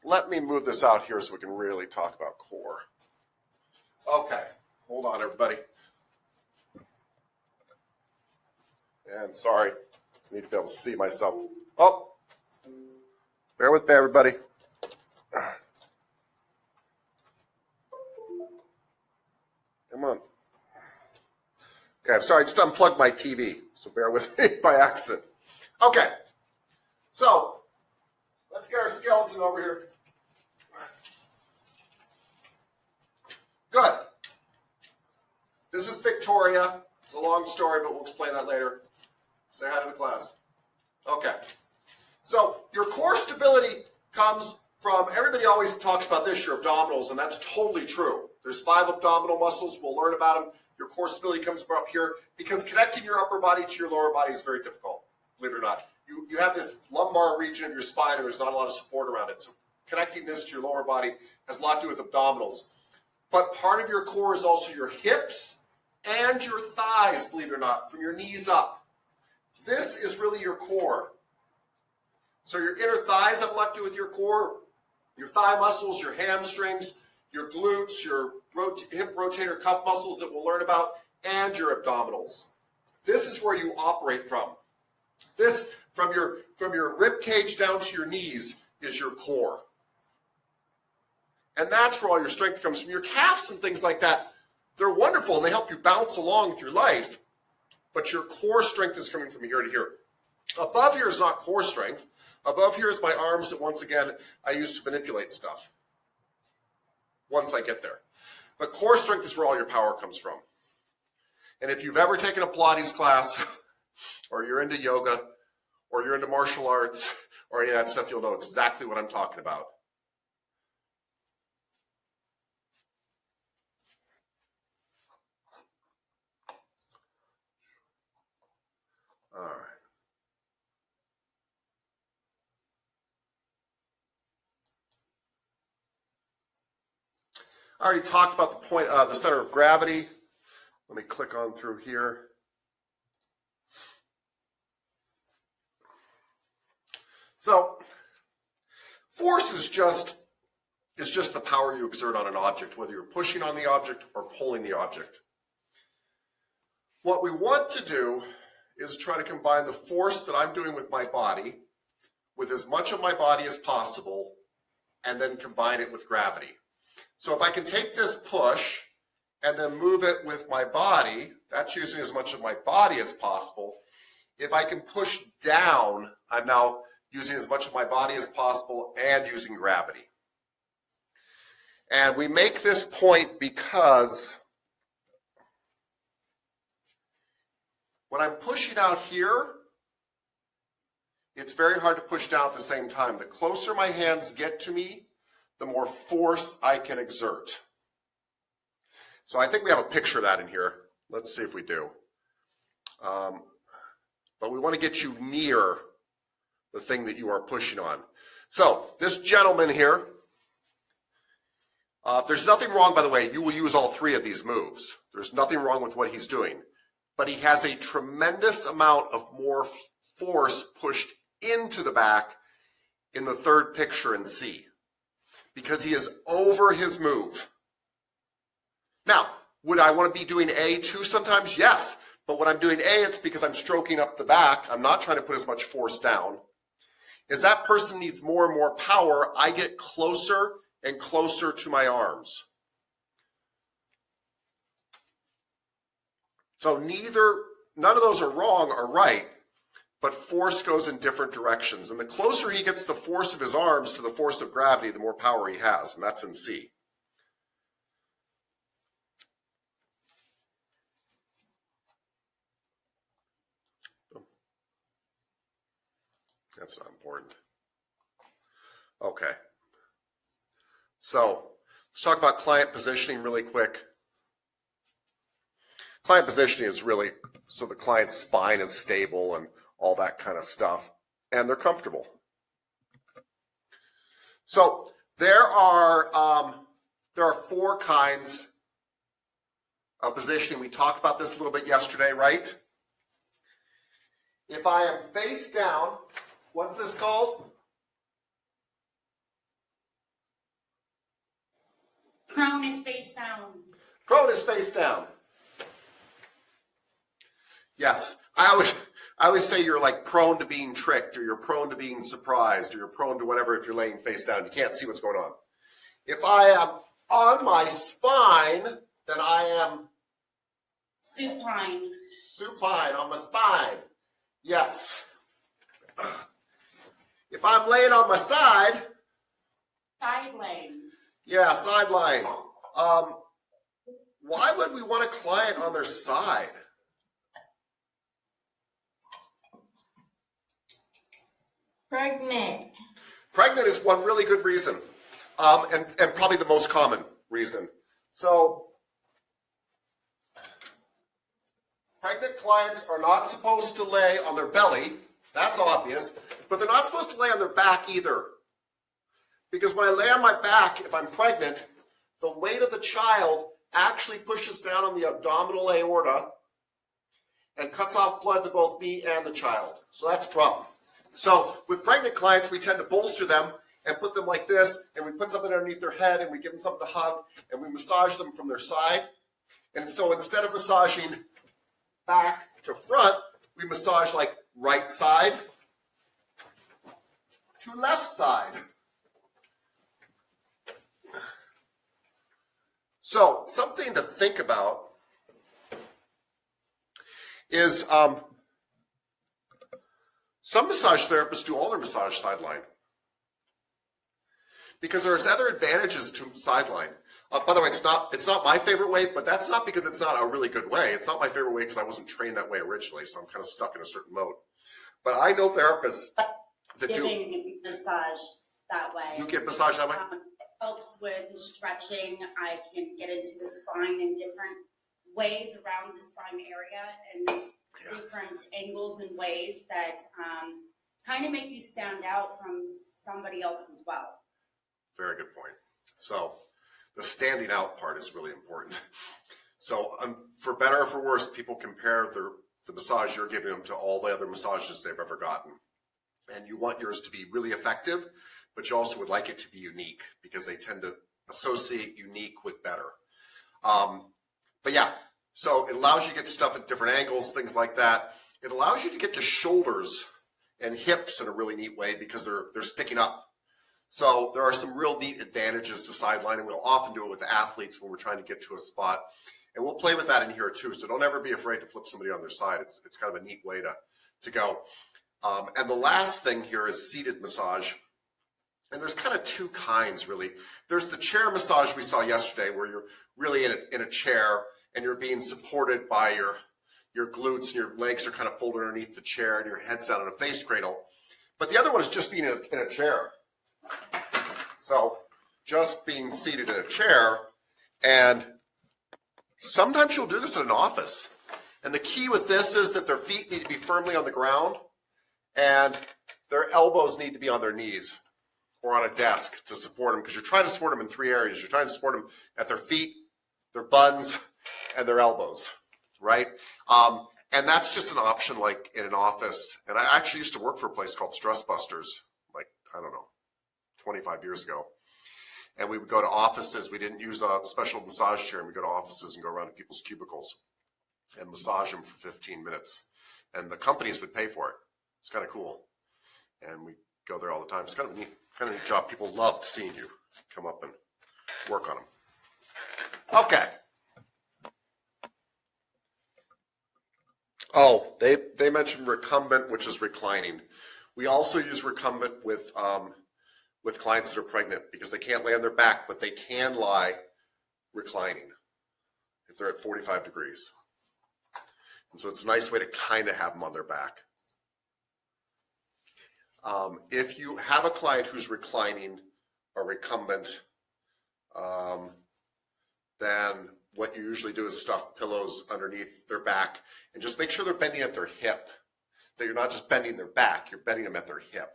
S1: let me move this out here so we can really talk about core. Okay, hold on, everybody. And sorry, I need to be able to see myself. Oh, bear with me, everybody. Come on. Okay, I'm sorry, I just unplugged my TV, so bear with me by accident. Okay, so let's get our skeleton over here. Good. This is Victoria. It's a long story, but we'll explain that later. Say hi to the class. Okay. So your core stability comes from, everybody always talks about this, your abdominals, and that's totally true. There's 5 abdominal muscles. We'll learn about them. Your core stability comes from up here because connecting your upper body to your lower body is very difficult, believe it or not. You have this lumbar region of your spine and there's not a lot of support around it. So connecting this to your lower body has a lot to do with abdominals. But part of your core is also your hips and your thighs, believe it or not, from your knees up. This is really your core. So your inner thighs have a lot to do with your core, your thigh muscles, your hamstrings, your glutes, your hip rotator cuff muscles that we'll learn about, and your abdominals. This is where you operate from. This, from your rib cage down to your knees, is your core. And that's where all your strength comes from. Your calves and things like that, they're wonderful and they help you bounce along through life, but your core strength is coming from here to here. Above here is not core strength. Above here is my arms that, once again, I use to manipulate stuff once I get there. But core strength is where all your power comes from. And if you've ever taken a Pilates class, or you're into yoga, or you're into martial arts, or any of that stuff, you'll know exactly what I'm talking about. All right. I already talked about the point, the center of gravity. Let me click on through here. So, force is just the power you exert on an object, whether you're pushing on the object or pulling the object. What we want to do is try to combine the force that I'm doing with my body with as much of my body as possible and then combine it with gravity. So if I can take this push and then move it with my body, that's using as much of my body as possible. If I can push down, I'm now using as much of my body as possible and using gravity. And we make this point because when I'm pushing out here, it's very hard to push down at the same time. The closer my hands get to me, the more force I can exert. So I think we have a picture of that in here. Let's see if we do. But we want to get you near the thing that you are pushing on. So this gentleman here, there's nothing wrong, by the way, you will use all 3 of these moves. There's nothing wrong with what he's doing. But he has a tremendous amount of more force pushed into the back in the 3rd picture in C, because he is over his move. Now, would I want to be doing A too sometimes? Yes. But when I'm doing A, it's because I'm stroking up the back. I'm not trying to put as much force down. As that person needs more and more power, I get closer and closer to my arms. So none of those are wrong or right, but force goes in different directions. And the closer he gets the force of his arms to the force of gravity, the more power he has, and that's in C. That's not important. Okay. So let's talk about client positioning really quick. Client positioning is really so the client's spine is stable and all that kind of stuff, and they're comfortable. So there are 4 kinds of positioning. We talked about this a little bit yesterday, right? If I am face down, what's this called?
S7: Prone is face down.
S1: Prone is face down. Yes, I always say you're like prone to being tricked, or you're prone to being surprised, or you're prone to whatever if you're laying face down. You can't see what's going on. If I am on my spine, then I am
S7: Supine.
S1: supine on my spine. Yes. If I'm laying on my side,
S7: Side lane.
S1: yeah, sideline. Why would we want a client on their side?
S5: Pregnant.
S1: Pregnant is one really good reason, and probably the most common reason. So, pregnant clients are not supposed to lay on their belly. That's obvious. But they're not supposed to lay on their back either. Because when I lay on my back, if I'm pregnant, the weight of the child actually pushes down on the abdominal aorta and cuts off blood to both me and the child. So that's a problem. So with pregnant clients, we tend to bolster them and put them like this, and we put something underneath their head, and we give them something to hug, and we massage them from their side. And so instead of massaging back to front, we massage like right side to left side. So something to think about is some massage therapists do all their massage sideline because there's other advantages to sideline. By the way, it's not my favorite way, but that's not because it's not a really good way. It's not my favorite way because I wasn't trained that way originally, so I'm kind of stuck in a certain mode. But I know therapists that
S7: Giving massage that way.
S1: You get massage that way?
S7: Helps with stretching. I can get into the spine in different ways around the spine area and different angles and ways that kind of make you stand out from somebody else as well.
S1: Very good point. So the standing out part is really important. So for better or for worse, people compare the massage you're giving them to all the other massages they've ever gotten. And you want yours to be really effective, but you also would like it to be unique because they tend to associate unique with better. But yeah, so it allows you to get stuff at different angles, things like that. It allows you to get to shoulders and hips in a really neat way because they're sticking up. So there are some real neat advantages to sidelining. We'll often do it with athletes when we're trying to get to a spot. And we'll play with that in here too. So don't ever be afraid to flip somebody on their side. It's kind of a neat way to go. And the last thing here is seated massage. And there's kind of 2 kinds, really. There's the chair massage we saw yesterday where you're really in a chair and you're being supported by your glutes and your legs are kind of folded underneath the chair and your head's down in a face cradle. But the other one is just being in a chair. So just being seated in a chair, and sometimes you'll do this in an office. And the key with this is that their feet need to be firmly on the ground and their elbows need to be on their knees or on a desk to support them, because you're trying to support them in 3 areas. You're trying to support them at their feet, their buns, and their elbows, right? And that's just an option like in an office. And I actually used to work for a place called Stress Busters, like, I don't know, 25 years ago. And we would go to offices. We didn't use a special massage chair, and we'd go to offices and go around to people's cubicles and massage them for 15 minutes. And the companies would pay for it. It's kind of cool. And we go there all the time. It's kind of a neat job. People loved seeing you come up and work on them. Okay. Oh, they mentioned recumbent, which is reclining. We also use recumbent with clients that are pregnant because they can't lay on their back, but they can lie reclining if they're at 45 degrees. And so it's a nice way to kind of have them on their back. If you have a client who's reclining or recumbent, then what you usually do is stuff pillows underneath their back and just make sure they're bending at their hip. That you're not just bending their back, you're bending them at their hip.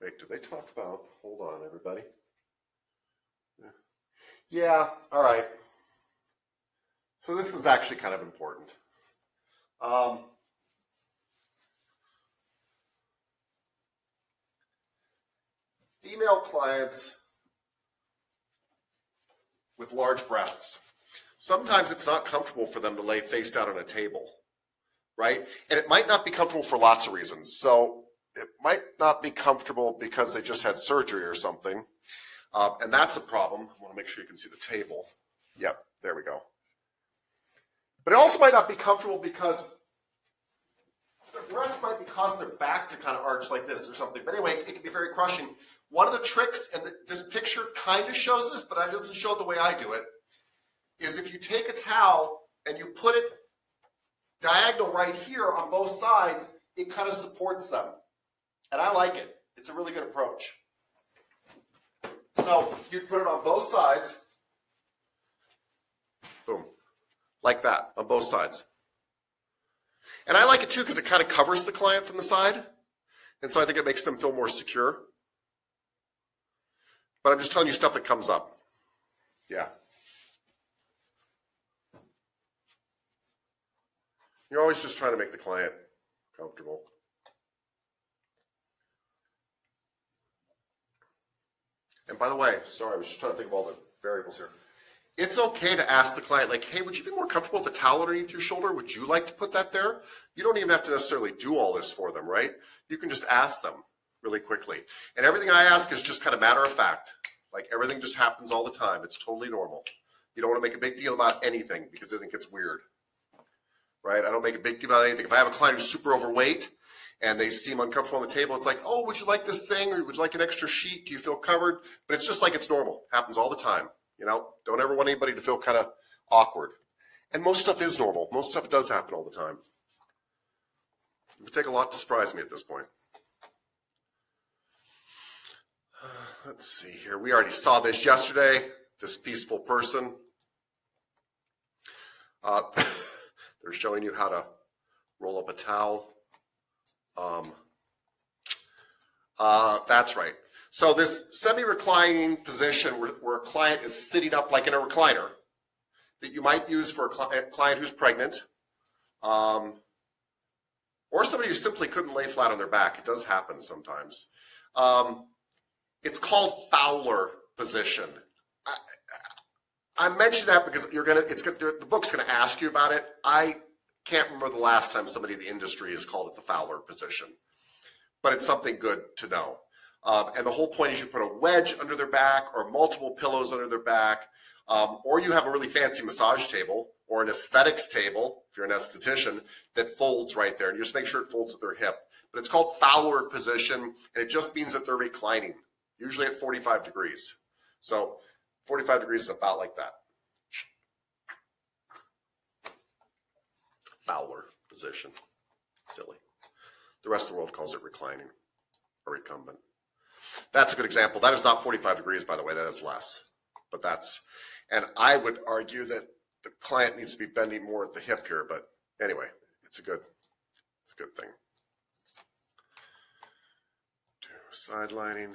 S1: Wait, did they talk about, hold on everybody. Yeah, all right. So this is actually kind of important. Female clients with large breasts, sometimes it's not comfortable for them to lay face down on a table, right? And it might not be comfortable for lots of reasons. So it might not be comfortable because they just had surgery or something. And that's a problem. I want to make sure you can see the table. Yep, there we go. But it also might not be comfortable because their breasts might be causing their back to kind of arch like this or something. But anyway, it can be very crushing. One of the tricks, and this picture kind of shows this, but it doesn't show it the way I do it, is if you take a towel and you put it diagonal right here on both sides, it kind of supports them. And I like it. It's a really good approach. So you'd put it on both sides. Boom. Like that, on both sides. And I like it too because it kind of covers the client from the side. And so I think it makes them feel more secure. But I'm just telling you stuff that comes up. Yeah. You're always just trying to make the client comfortable. And by the way, sorry, I was just trying to think of all the variables here. It's okay to ask the client, like, hey, would you be more comfortable with a towel underneath your shoulder? Would you like to put that there? You don't even have to necessarily do all this for them, right? You can just ask them really quickly. And everything I ask is just kind of matter of fact. Like everything just happens all the time. It's totally normal. You don't want to make a big deal about anything because then it gets weird, right? I don't make a big deal about anything. If I have a client who's super overweight and they seem uncomfortable on the table, it's like, oh, would you like this thing? Or would you like an extra sheet? Do you feel covered? But it's just like it's normal. It happens all the time. You know, don't ever want anybody to feel kind of awkward. And most stuff is normal. Most stuff does happen all the time. It would take a lot to surprise me at this point. Let's see here. We already saw this yesterday, this peaceful person. They're showing you how to roll up a towel. That's right. So this semi-reclining position where a client is sitting up like in a recliner that you might use for a client who's pregnant or somebody who simply couldn't lay flat on their back. It does happen sometimes. It's called Fowler position. I mention that because the book's going to ask you about it. I can't remember the last time somebody in the industry has called it the Fowler position, but it's something good to know. And the whole point is you put a wedge under their back or multiple pillows under their back, or you have a really fancy massage table or an aesthetics table, if you're an esthetician, that folds right there. And you just make sure it folds at their hip. But it's called Fowler position, and it just means that they're reclining, usually at 45 degrees. So 45 degrees is about like that. Fowler position. Silly. The rest of the world calls it reclining or recumbent. That's a good example. That is not 45 degrees, by the way. That is less. But that's, and I would argue that the client needs to be bending more at the hip here. But anyway, it's a good thing. Sidelining.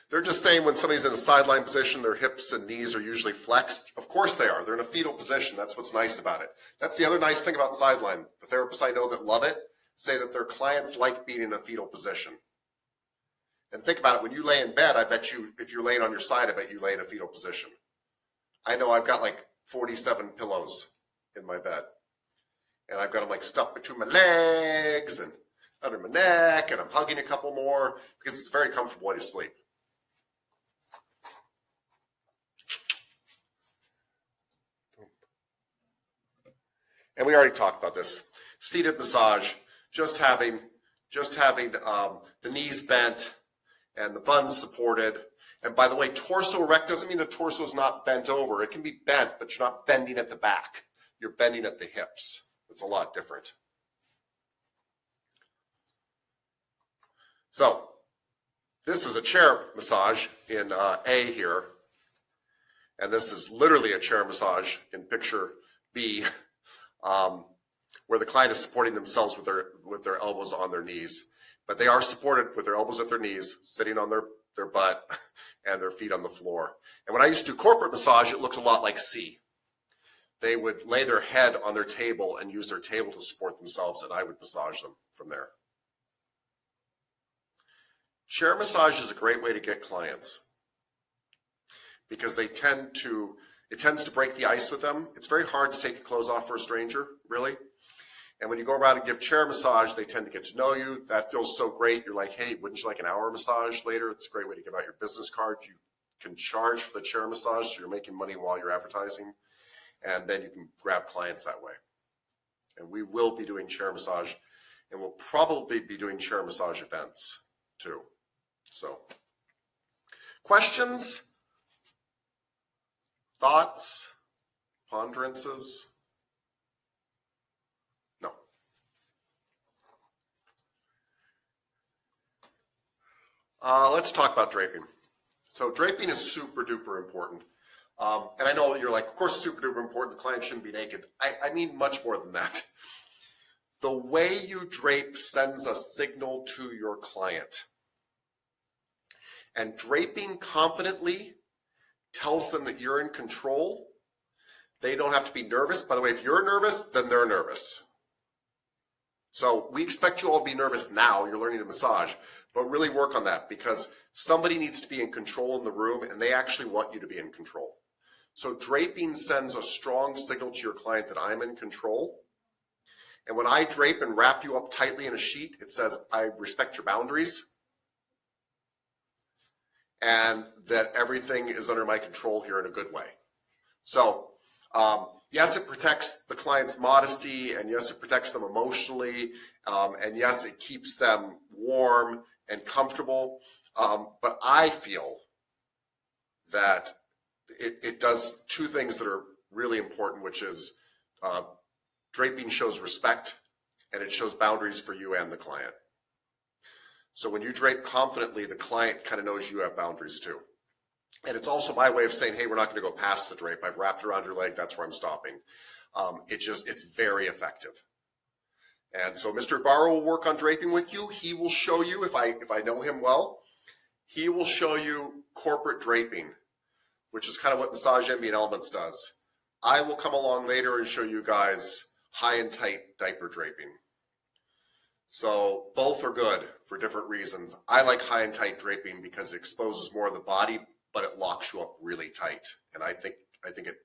S1: They're just saying when somebody's in a sideline position, their hips and knees are usually flexed. Of course they are. They're in a fetal position. That's what's nice about it. That's the other nice thing about sideline. The therapists I know that love it say that their clients like being in a fetal position. And think about it. When you lay in bed, I bet you, if you're laying on your side, I bet you lay in a fetal position. I know I've got like 47 pillows in my bed. And I've got them like stuffed between my legs and under my neck, and I'm hugging a couple more because it's very comfortable when you sleep. And we already talked about this. Seated massage, just having the knees bent and the buns supported, And by the way, torso erect doesn't mean the torso is not bent over. It can be bent, but you're not bending at the back. You're bending at the hips. It's a lot different. So this is a chair massage in A here. And this is literally a chair massage in picture B, where the client is supporting themselves with their elbows on their knees. But they are supported with their elbows at their knees, sitting on their butt and their feet on the floor. And when I used to do corporate massage, it looks a lot like C. They would lay their head on their table and use their table to support themselves, and I would massage them from there. Chair massage is a great way to get clients because it tends to break the ice with them. It's very hard to take your clothes off for a stranger, really. And when you go around and give chair massage, they tend to get to know you. That feels so great. You're like, hey, wouldn't you like an hour massage later? It's a great way to give out your business card. You can charge for the chair massage, so you're making money while you're advertising. And then you can grab clients that way. And we will be doing chair massage, and we'll probably be doing chair massage events too. So, questions, thoughts, ponderances? No. Let's talk about draping. So draping is super duper important. And I know you're like, of course, super duper important. The client shouldn't be naked. I mean much more than that. The way you drape sends a signal to your client. And draping confidently tells them that you're in control. They don't have to be nervous. By the way, if you're nervous, then they're nervous. So we expect you all to be nervous now. You're learning to massage, but really work on that because somebody needs to be in control in the room and they actually want you to be in control. So draping sends a strong signal to your client that I'm in control. And when I drape and wrap you up tightly in a sheet, it says, I respect your boundaries and that everything is under my control here in a good way. So yes, it protects the client's modesty, and yes, it protects them emotionally, and yes, it keeps them warm and comfortable. But I feel that it does two things that are really important, which is draping shows respect, and it shows boundaries for you and the client. So when you drape confidently, the client kind of knows you have boundaries too. And it's also my way of saying, hey, we're not going to go past the drape. I've wrapped around your leg. That's where I'm stopping. It's very effective. And so Mr. Ibarra will work on draping with you. He will show you, if I know him well, he will show you corporate draping, which is kind of what Massage Envy and Elements does. I will come along later and show you guys high and tight diaper draping. So both are good for different reasons. I like high and tight draping because it exposes more of the body, but it locks you up really tight. And I think it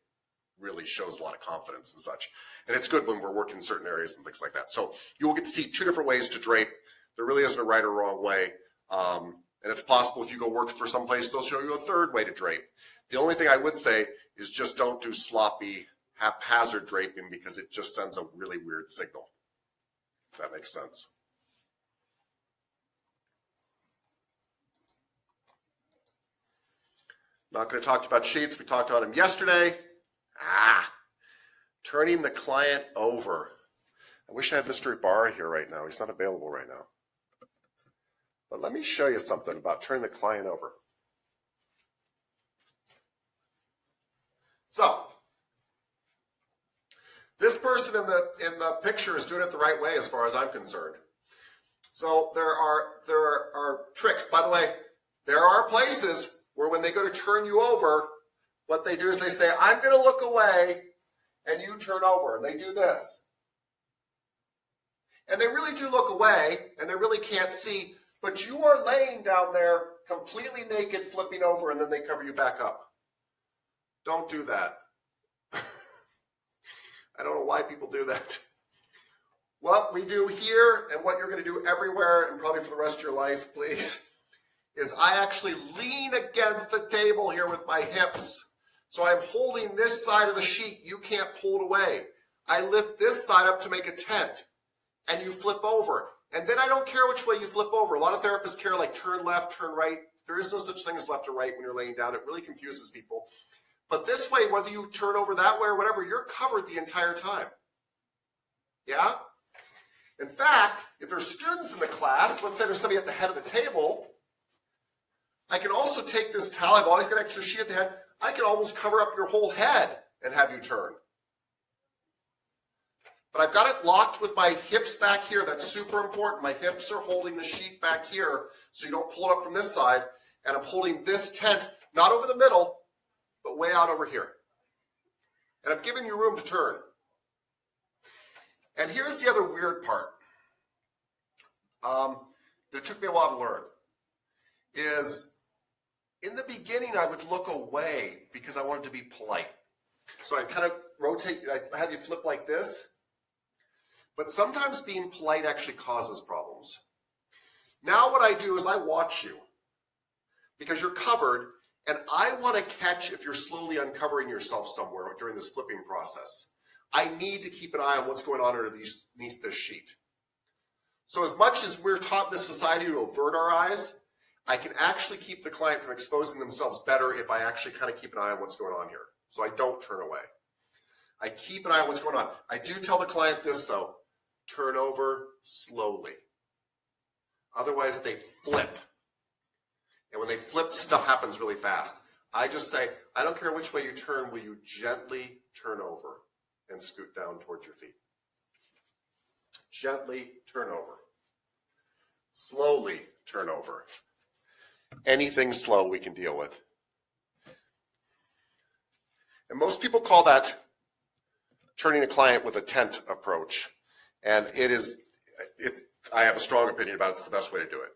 S1: really shows a lot of confidence and such. And it's good when we're working in certain areas and things like that. So you will get to see two different ways to drape. There really isn't a right or wrong way. And it's possible if you go work for someplace, they'll show you a third way to drape. The only thing I would say is just don't do sloppy, haphazard draping because it just sends a really weird signal. If that makes sense. Not going to talk about sheets. We talked about them yesterday. Turning the client over. I wish I had Mr. Ibarra here right now. He's not available right now. But let me show you something about turning the client over. So, this person in the picture is doing it the right way as far as I'm concerned. So there are tricks. By the way, there are places where when they go to turn you over, what they do is they say, I'm going to look away, and you turn over. And they do this. And they really do look away, and they really can't see, but you are laying down there completely naked, flipping over, and then they cover you back up. Don't do that. I don't know why people do that. What we do here, and what you're going to do everywhere, and probably for the rest of your life, please, is I actually lean against the table here with my hips. So I'm holding this side of the sheet. You can't pull it away. I lift this side up to make a tent, and you flip over. And then I don't care which way you flip over. A lot of therapists care like turn left, turn right. There is no such thing as left or right when you're laying down. It really confuses people. But this way, whether you turn over that way or whatever, you're covered the entire time. Yeah? In fact, if there's students in the class, let's say there's somebody at the head of the table, I can also take this towel. I've always got an extra sheet at the head. I can almost cover up your whole head and have you turn. But I've got it locked with my hips back here. That's super important. My hips are holding the sheet back here so you don't pull it up from this side. And I'm holding this tent, not over the middle, but way out over here. And I'm giving you room to turn. And here's the other weird part that took me a while to learn is in the beginning I would look away because I wanted to be polite. So I'd kind of rotate, I'd have you flip like this. But sometimes being polite actually causes problems. Now what I do is I watch you because you're covered, and I want to catch if you're slowly uncovering yourself somewhere during this flipping process. I need to keep an eye on what's going on underneath this sheet. So as much as we're taught in this society to avert our eyes, I can actually keep the client from exposing themselves better if I actually kind of keep an eye on what's going on here. So I don't turn away. I keep an eye on what's going on. I do tell the client this though, turn over slowly. Otherwise they flip. And when they flip, stuff happens really fast. I just say, I don't care which way you turn, will you gently turn over and scoot down towards your feet. Gently turn over. Slowly turn over. Anything slow we can deal with. And most people call that turning a client with a tent approach. And I have a strong opinion about it. It's the best way to do it.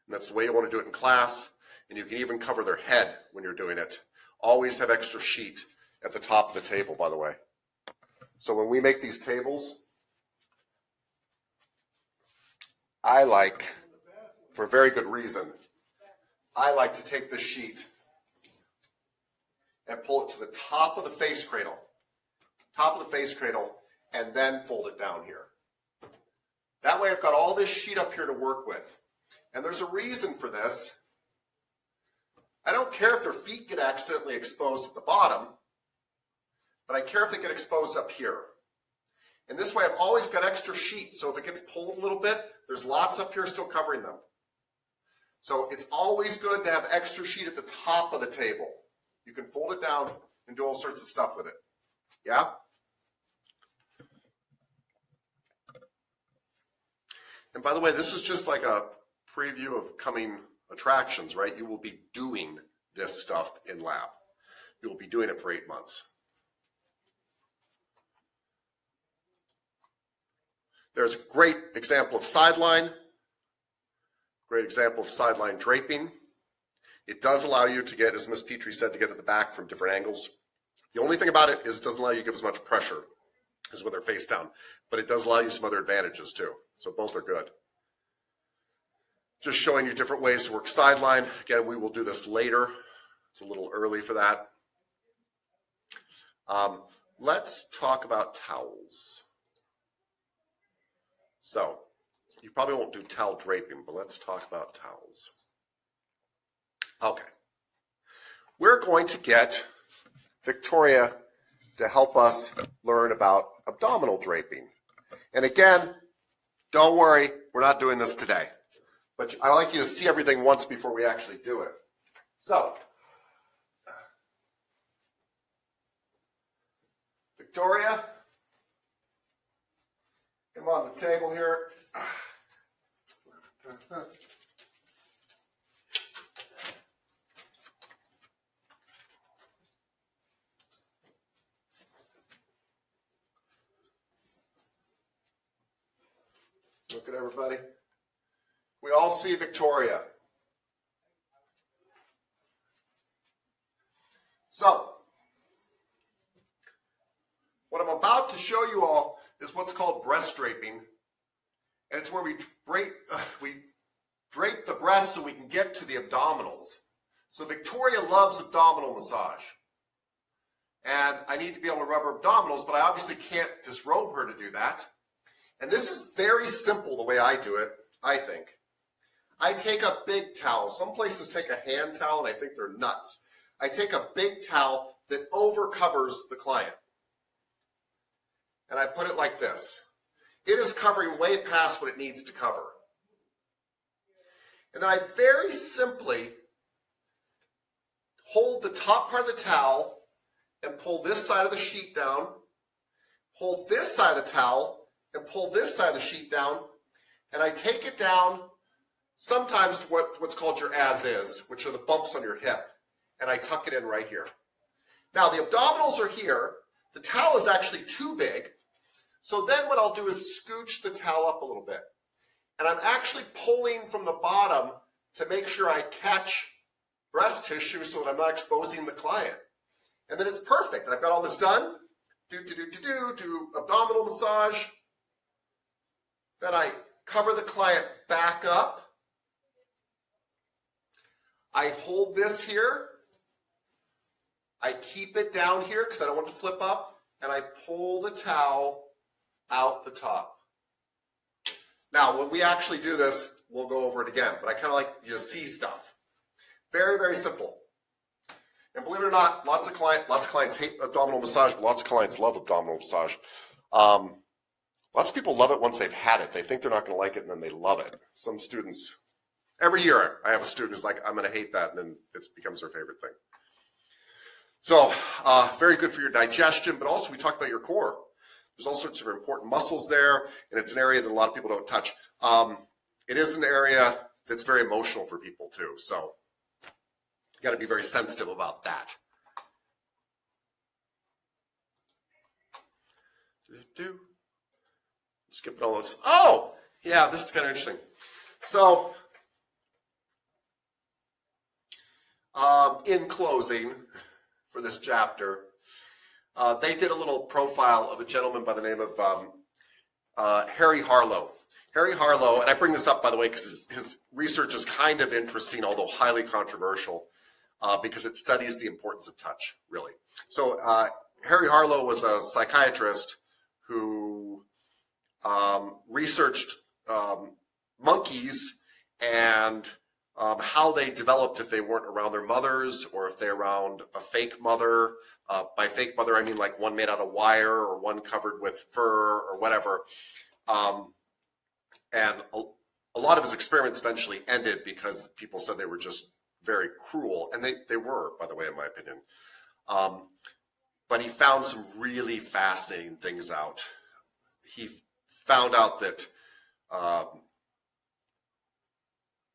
S1: And that's the way you want to do it in class. And you can even cover their head when you're doing it. Always have extra sheet at the top of the table, by the way. So when we make these tables, I like, for a very good reason, I like to take the sheet and pull it to the top of the face cradle, and then fold it down here. That way I've got all this sheet up here to work with. And there's a reason for this. I don't care if their feet get accidentally exposed at the bottom, but I care if they get exposed up here. And this way I've always got extra sheet, so if it gets pulled a little bit, there's lots up here still covering them. So it's always good to have extra sheet at the top of the table. You can fold it down and do all sorts of stuff with it. Yeah? And by the way, this is just like a preview of coming attractions, right? You will be doing this stuff in lab. You will be doing it for 8 months. There's a great example of sideline, great example of sideline draping. It does allow you to get, as Ms. Petrie said, to get at the back from different angles. The only thing about it is it doesn't allow you to give as much pressure as when they're face down, but it does allow you some other advantages too. So both are good. Just showing you different ways to work sideline. Again, we will do this later. It's a little early for that. Let's talk about towels. So, you probably won't do towel draping, but let's talk about towels. Okay. We're going to get Victoria to help us learn about abdominal draping. And again, don't worry, we're not doing this today. But I like you to see everything once before we actually do it. So, Victoria, come on the table here. Look at everybody. We all see Victoria. So, what I'm about to show you all is what's called breast draping. And it's where we drape the breast so we can get to the abdominals. So Victoria loves abdominal massage. And I need to be able to rub her abdominals, but I obviously can't disrobe her to do that. And this is very simple the way I do it. I think. I take a big towel. Some places take a hand towel, and I think they're nuts. I take a big towel that overcovers the client, and I put it like this. It is covering way past what it needs to cover. And then I very simply hold the top part of the towel and pull this side of the sheet down, hold this side of the towel and pull this side of the sheet down, and I take it down sometimes to what's called your as-is, which are the bumps on your hip, and I tuck it in right here. Now the abdominals are here. The towel is actually too big, so then what I'll do is scooch the towel up a little bit. And I'm actually pulling from the bottom to make sure I catch breast tissue so that I'm not exposing the client. And then it's perfect. I've got all this done. Do abdominal massage. Then I cover the client back up. I hold this here. I keep it down here because I don't want it to flip up. And I pull the towel out the top. Now, when we actually do this, we'll go over it again. But I kind of like you to see stuff. Very, very simple. And believe it or not, lots of clients hate abdominal massage, but lots of clients love abdominal massage. Lots of people love it once they've had it. They think they're not going to like it, and then they love it. Some students, every year, I have a student who's like, I'm going to hate that, and then it becomes their favorite thing. So, very good for your digestion, but also we talked about your core. There's all sorts of important muscles there, and it's an area that a lot of people don't touch. It is an area that's very emotional for people too, so you got to be very sensitive about that. Skipping all this. Oh, yeah, this is kind of interesting. So, in closing for this chapter, they did a little profile of a gentleman by the name of Harry Harlow. Harry Harlow, and I bring this up, by the way, because his research is kind of interesting, although highly controversial, because it studies the importance of touch, really. So Harry Harlow was a psychiatrist who researched monkeys and how they developed if they weren't around their mothers or if they're around a fake mother. By fake mother, I mean like one made out of wire or one covered with fur or whatever. And a lot of his experiments eventually ended because people said they were just very cruel. And they were, by the way, in my opinion. But he found some really fascinating things out. He found out that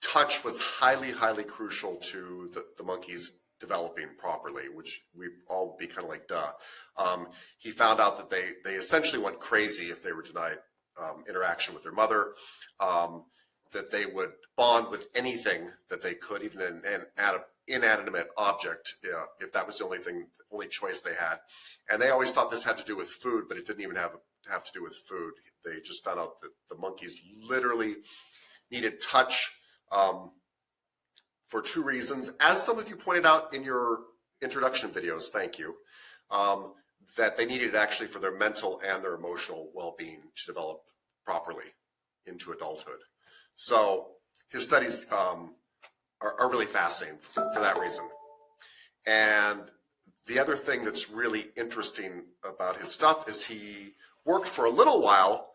S1: touch was highly, highly crucial to the monkeys developing properly, which we all would be kind of like, duh. He found out that they essentially went crazy if they were denied interaction with their mother, that they would bond with anything that they could, even an inanimate object, if that was the only choice they had. And they always thought this had to do with food, but it didn't even have to do with food. They just found out that the monkeys literally needed touch for two reasons. As some of you pointed out in your introduction videos, thank you, that they needed it actually for their mental and their emotional well-being to develop properly into adulthood. So his studies are really fascinating for that reason. And the other thing that's really interesting about his stuff is he worked for a little while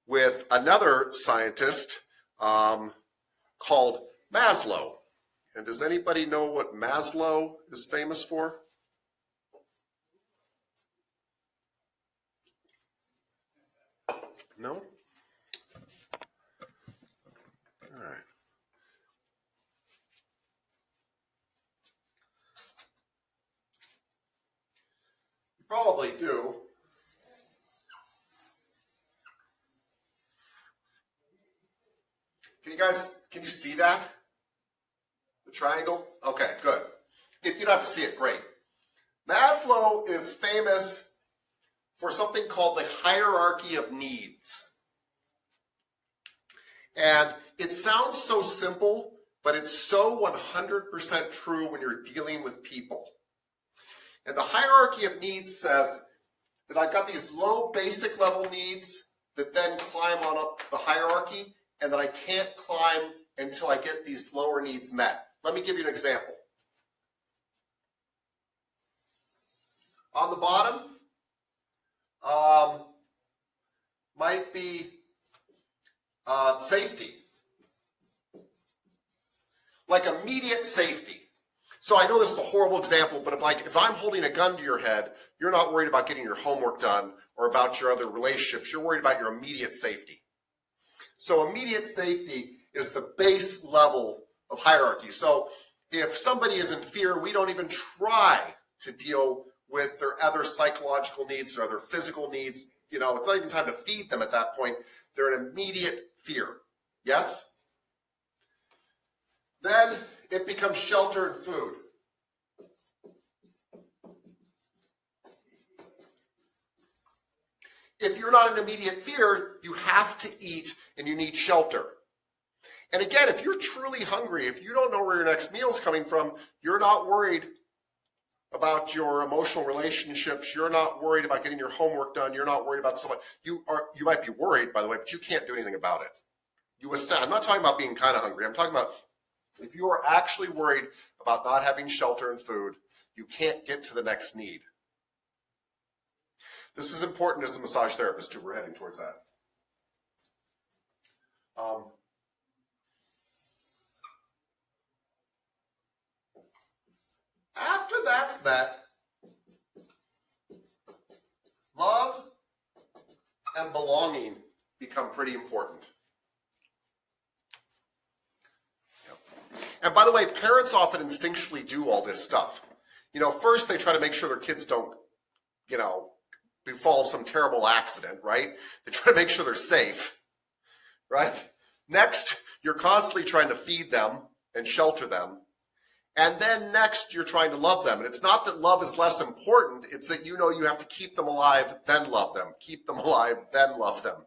S1: with another scientist called Maslow. And does anybody know what Maslow is famous for? No? All right. You probably do. Can you see that? The triangle? Okay, good. You don't have to see it, great. Maslow is famous for something called the hierarchy of needs. And it sounds so simple, but it's so 100% true when you're dealing with people. And the hierarchy of needs says that I've got these low basic level needs, that then climb on up the hierarchy, and that I can't climb until I get these lower needs met. Let me give you an example. On the bottom, might be safety. Like immediate safety. So I know this is a horrible example, but if I'm holding a gun to your head, you're not worried about getting your homework done or about your other relationships. You're worried about your immediate safety. So immediate safety is the base level of hierarchy. So if somebody is in fear, we don't even try to deal with their other psychological needs or other physical needs. You know, it's not even time to feed them at that point. They're in immediate fear. Yes? Then it becomes shelter and food. If you're not in immediate fear, you have to eat and you need shelter. And again, if you're truly hungry, if you don't know where your next meal is coming from, you're not worried about your emotional relationships. You're not worried about getting your homework done. You're not worried about someone. You might be worried, by the way, but you can't do anything about it. I'm not talking about being kind of hungry. I'm talking about if you are actually worried about not having shelter and food, you can't get to the next need. This is important as a massage therapist too. We're heading towards that. After that's met, love and belonging become pretty important. And by the way, parents often instinctually do all this stuff. You know, first they try to make sure their kids don't, you know, befall some terrible accident, right? They try to make sure they're safe, right? Next, you're constantly trying to feed them and shelter them. And then next, you're trying to love them. And it's not that love is less important. It's that you know you have to keep them alive, then love them. Keep them alive, then love them.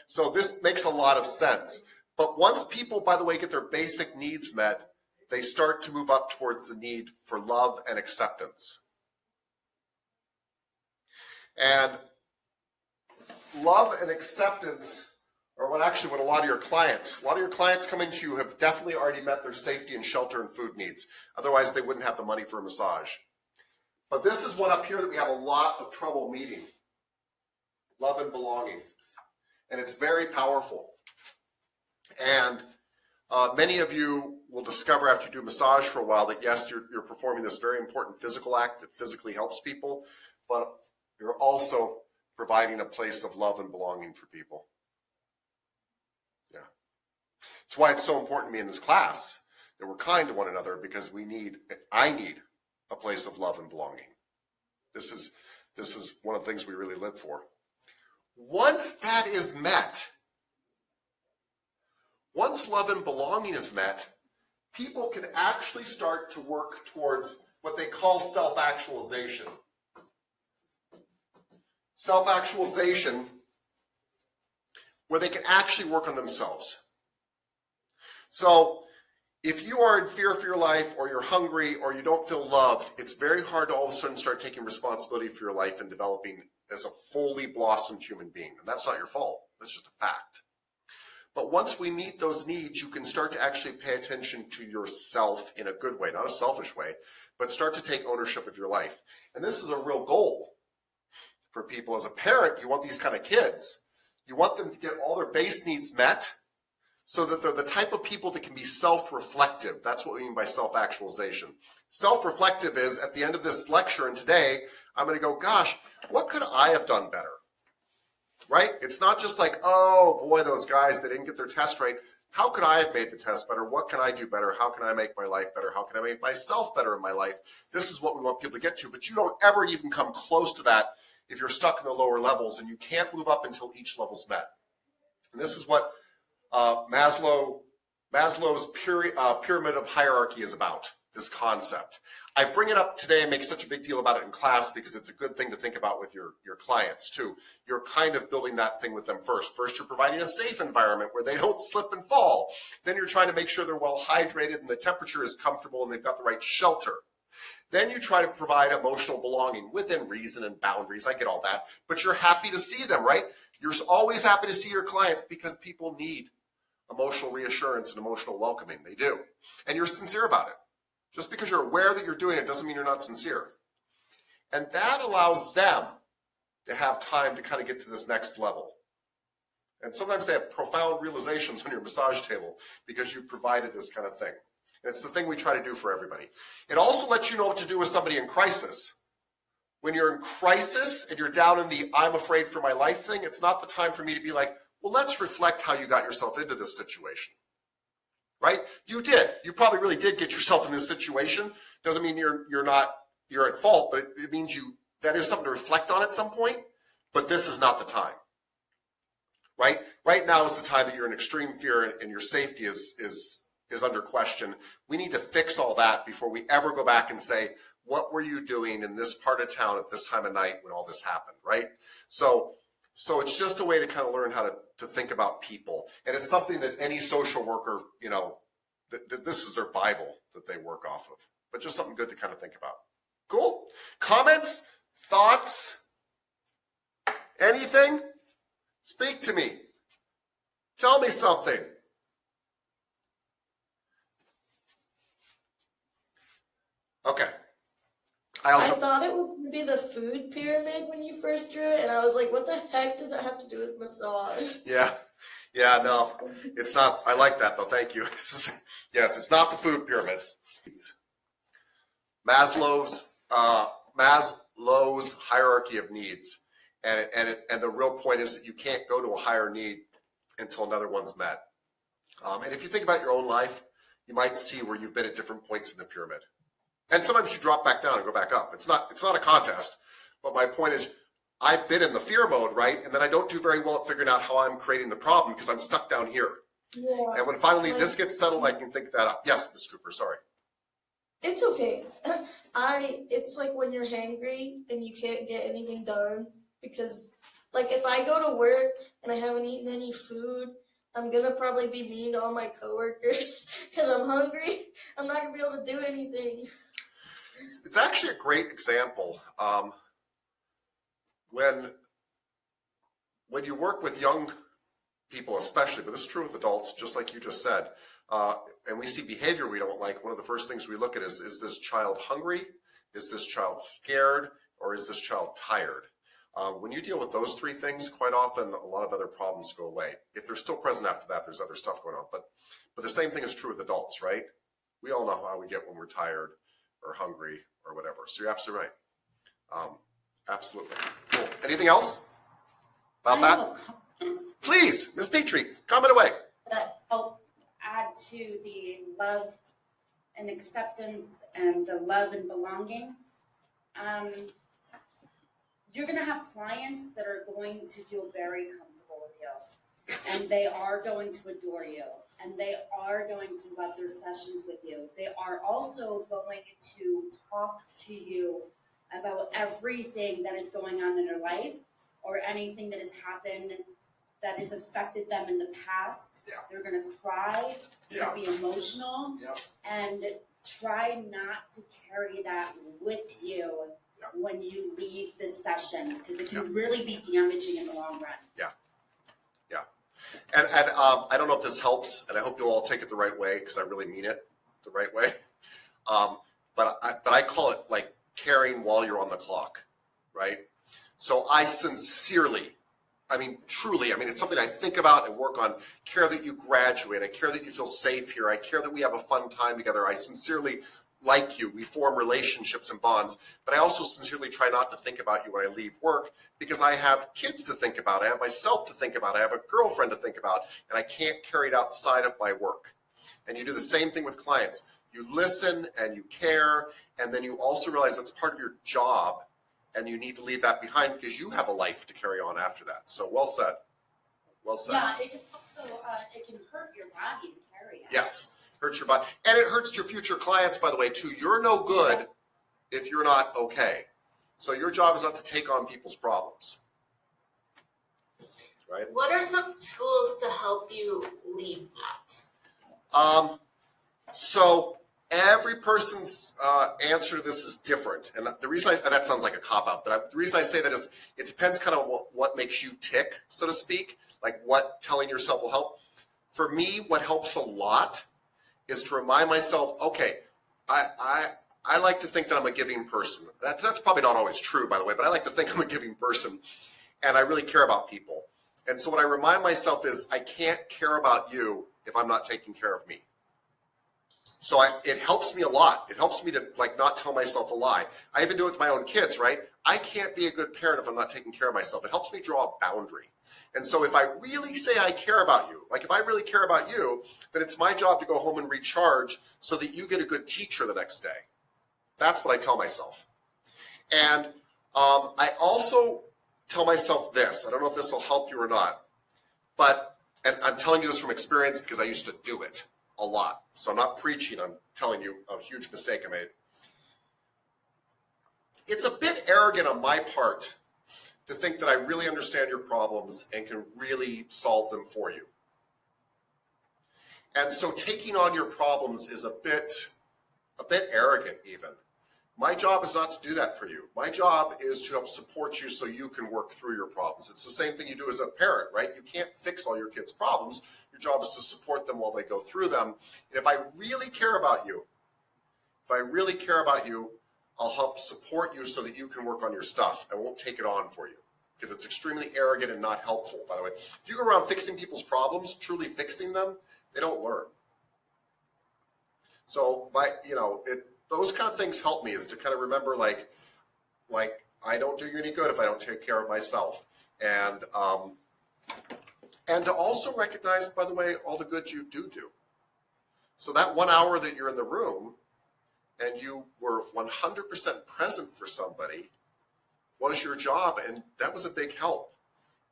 S1: So this makes a lot of sense. But once people, by the way, get their basic needs met, they start to move up towards the need for love and acceptance. And love and acceptance are what a lot of your clients coming to you have definitely already met their safety and shelter and food needs. Otherwise, they wouldn't have the money for a massage. But this is one up here that we have a lot of trouble meeting. Love and belonging. And it's very powerful. And many of you will discover after you do massage for a while that yes, you're performing this very important physical act that physically helps people, but you're also providing a place of love and belonging for people. Yeah. That's why it's so important to me in this class that we're kind to one another, because I need a place of love and belonging. This is one of the things we really live for. Once that is met, once love and belonging is met, people can actually start to work towards what they call self-actualization. Self-actualization, where they can actually work on themselves. So if you are in fear for your life, or you're hungry, or you don't feel loved, it's very hard to all of a sudden start taking responsibility for your life and developing as a fully blossomed human being. And that's not your fault. That's just a fact. But once we meet those needs, you can start to actually pay attention to yourself in a good way, not a selfish way, but start to take ownership of your life. And this is a real goal for people. As a parent, you want these kind of kids. You want them to get all their base needs met so that they're the type of people that can be self-reflective. That's what we mean by self-actualization. Self-reflective is, at the end of this lecture and today, I'm going to go, gosh, what could I have done better? Right? It's not just like, oh boy, those guys, they didn't get their test right. How could I have made the test better? What can I do better? How can I make my life better? How can I make myself better in my life? This is what we want people to get to, but you don't ever even come close to that if you're stuck in the lower levels, and you can't move up until each level's met. And this is what Maslow's pyramid of hierarchy is about, this concept. I bring it up today and make such a big deal about it in class because it's a good thing to think about with your clients too. You're kind of building that thing with them first. First, you're providing a safe environment where they don't slip and fall. Then you're trying to make sure they're well hydrated and the temperature is comfortable and they've got the right shelter. Then you try to provide emotional belonging within reason and boundaries. I get all that, but you're happy to see them, right? You're always happy to see your clients because people need emotional reassurance and emotional welcoming. They do. And you're sincere about it. Just because you're aware that you're doing it doesn't mean you're not sincere. And that allows them to have time to kind of get to this next level. And sometimes they have profound realizations on your massage table because you provided this kind of thing. And it's the thing we try to do for everybody. It also lets you know what to do with somebody in crisis. When you're in crisis and you're down in the I'm afraid for my life thing, it's not the time for me to be like, well, let's reflect how you got yourself into this situation. Right? You did. You probably really did get yourself in this situation. Doesn't mean you're at fault, but it means that is something to reflect on at some point, but this is not the time. Right? Right now is the time that you're in extreme fear and your safety is under question. We need to fix all that before we ever go back and say, what were you doing in this part of town at this time of night when all this happened, right? So it's just a way to kind of learn how to think about people. And it's something that any social worker, this is their Bible that they work off of. But just something good to kind of think about. Cool? Comments? Thoughts? Anything? Speak to me. Tell me something. Okay.
S8: I thought it would be the food pyramid when you first drew it, and I was like, what the heck does that have to do with massage?
S1: Yeah, no, it's not. I like that though, thank you. Yes, it's not the food pyramid. It's Maslow's hierarchy of needs. And the real point is that you can't go to a higher need until another one's met. And if you think about your own life, you might see where you've been at different points in the pyramid. And sometimes you drop back down and go back up. It's not a contest. But my point is, I've been in the fear mode, right? And then I don't do very well at figuring out how I'm creating the problem because I'm stuck down here.
S8: Yeah.
S1: And when finally this gets settled, I can think that up. Yes, Ms. Cooper, sorry.
S8: It's okay. It's like when you're hangry and you can't get anything done because, like, if I go to work and I haven't eaten any food, I'm gonna probably be mean to all my coworkers because I'm hungry. I'm not gonna be able to do anything.
S1: It's actually a great example. When you work with young people especially, but this is true with adults, just like you just said, and we see behavior we don't like, one of the first things we look at is this child hungry? Is this child scared? Or is this child tired? When you deal with those three things, quite often a lot of other problems go away. If they're still present after that, there's other stuff going on. But the same thing is true with adults, right? We all know how we get when we're tired or hungry or whatever. So you're absolutely right. Absolutely. Cool. Anything else about that? Please, Ms. Petrie, comment away.
S7: I'll add to the love and acceptance and the love and belonging. You're going to have clients that are going to feel very comfortable with you, and they are going to adore you, and they are going to love their sessions with you. They are also going to talk to you about everything that is going on in their life or anything that has happened that has affected them in the past.
S1: Yeah.
S7: They're going to cry, they're going to be emotional, and try not to carry that with you when you leave this session, because it can really be damaging in the long run. Yeah. And I don't know if this helps, and I hope you'll all take it the right way, because I really mean it the right way. But I call it like caring while you're on the clock, right? So I sincerely, truly, it's something I think about and work on. Care that you graduate. I care that you feel safe here. I care that we have a fun time together. I sincerely like you. We form relationships and bonds. But I also sincerely try not to think about you when I leave work because I have kids to think about. I have myself to think about. I have a girlfriend to think about. And I can't carry it outside of my work. And you do the same thing with clients. You listen and you care. And then you also realize that's part of your job. And you need to leave that behind because you have a life to carry on after that. So well said. Well said. Yeah, it can also it can hurt your body to carry it.
S1: Yes, hurts your body. And it hurts your future clients, by the way, too. You're no good if you're not okay. So your job is not to take on people's problems. Right?
S3: What are some tools to help you leave that?
S1: So every person's answer to this is different. And the reason that sounds like a cop-out, but the reason I say that is it depends kind of what makes you tick, so to speak, like what telling yourself will help. For me, what helps a lot is to remind myself, okay, I like to think that I'm a giving person. That's probably not always true, by the way, but I like to think I'm a giving person, and I really care about people. And so what I remind myself is I can't care about you if I'm not taking care of me. So it helps me a lot. It helps me to like not tell myself a lie. I even do it with my own kids, right? I can't be a good parent if I'm not taking care of myself. It helps me draw a boundary. And so if I really say I care about you, like if I really care about you, then it's my job to go home and recharge so that you get a good teacher the next day. That's what I tell myself. And I also tell myself this. I don't know if this will help you or not, but, and I'm telling you this from experience because I used to do it a lot. So I'm not preaching, I'm telling you a huge mistake I made. It's a bit arrogant on my part to think that I really understand your problems and can really solve them for you. And so taking on your problems is a bit arrogant even. My job is not to do that for you. My job is to help support you so you can work through your problems. It's the same thing you do as a parent, right? You can't fix all your kids' problems. Your job is to support them while they go through them. And if I really care about you, I'll help support you so that you can work on your stuff. I won't take it on for you because it's extremely arrogant and not helpful, by the way. If you go around fixing people's problems, truly fixing them, they don't learn. So, those kind of things help me is to kind of remember like I don't do you any good if I don't take care of myself. And to also recognize, by the way, all the good you do. So that 1 hour that you're in the room and you were 100% present for somebody was your job, and that was a big help.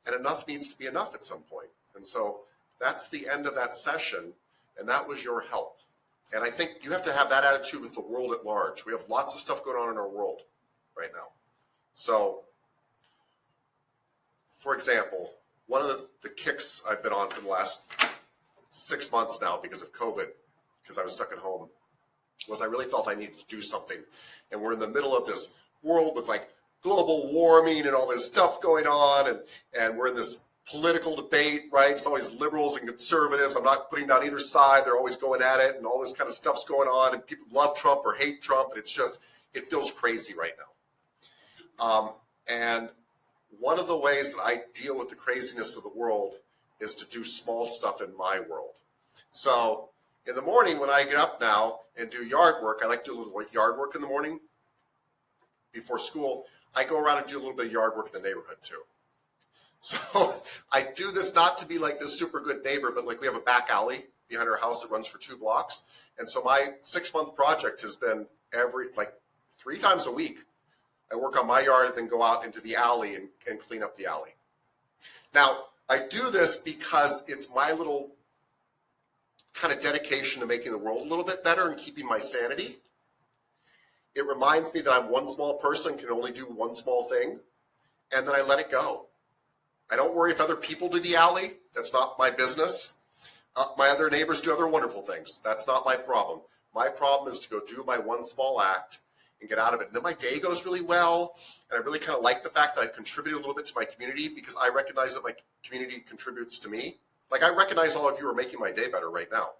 S1: And enough needs to be enough at some point. And so that's the end of that session, and that was your help. And I think you have to have that attitude with the world at large. We have lots of stuff going on in our world right now. So, for example, one of the kicks I've been on for the last 6 months now because of COVID, because I was stuck at home, was I really felt I needed to do something. And we're in the middle of this world with like global warming and all this stuff going on, and we're in this political debate, right? It's always liberals and conservatives. I'm not putting down either side. They're always going at it, and all this kind of stuff's going on, and people love Trump or hate Trump, and it feels crazy right now. And one of the ways that I deal with the craziness of the world is to do small stuff in my world. So in the morning when I get up now and do yard work, I like to do a little yard work in the morning before school. I go around and do a little bit of yard work in the neighborhood too. So I do this not to be like this super good neighbor, but like we have a back alley behind our house that runs for 2 blocks. And so my 6-month project has been 3 times a week. I work on my yard and then go out into the alley and clean up the alley. Now, I do this because it's my little kind of dedication to making the world a little bit better and keeping my sanity. It reminds me that I'm one small person, can only do one small thing, and then I let it go. I don't worry if other people do the alley. That's not my business. My other neighbors do other wonderful things. That's not my problem. My problem is to go do my one small act and get out of it. And then my day goes really well, and I really kind of like the fact that I've contributed a little bit to my community because I recognize that my community contributes to me. Like I recognize all of you are making my day better right now.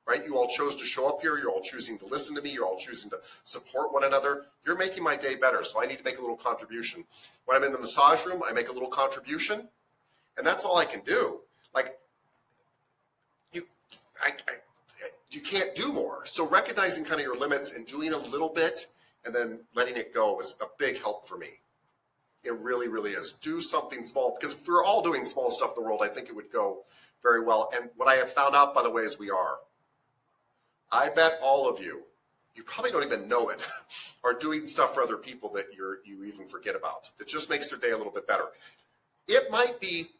S1: Right? You all chose to show up here. You're all choosing to listen to me. You're all choosing to support one another. You're making my day better, so I need to make a little contribution. When I'm in the massage room, I make a little contribution, and that's all I can do. Like, you can't do more. So recognizing kind of your limits and doing a little bit and then letting it go is a big help for me. It really, really is. Do something small, because if we're all doing small stuff in the world, I think it would go very well. And what I have found out, by the way, is we are. I bet all of you probably don't even know it, are doing stuff for other people that you even forget about. It just makes their day a little bit better. It might be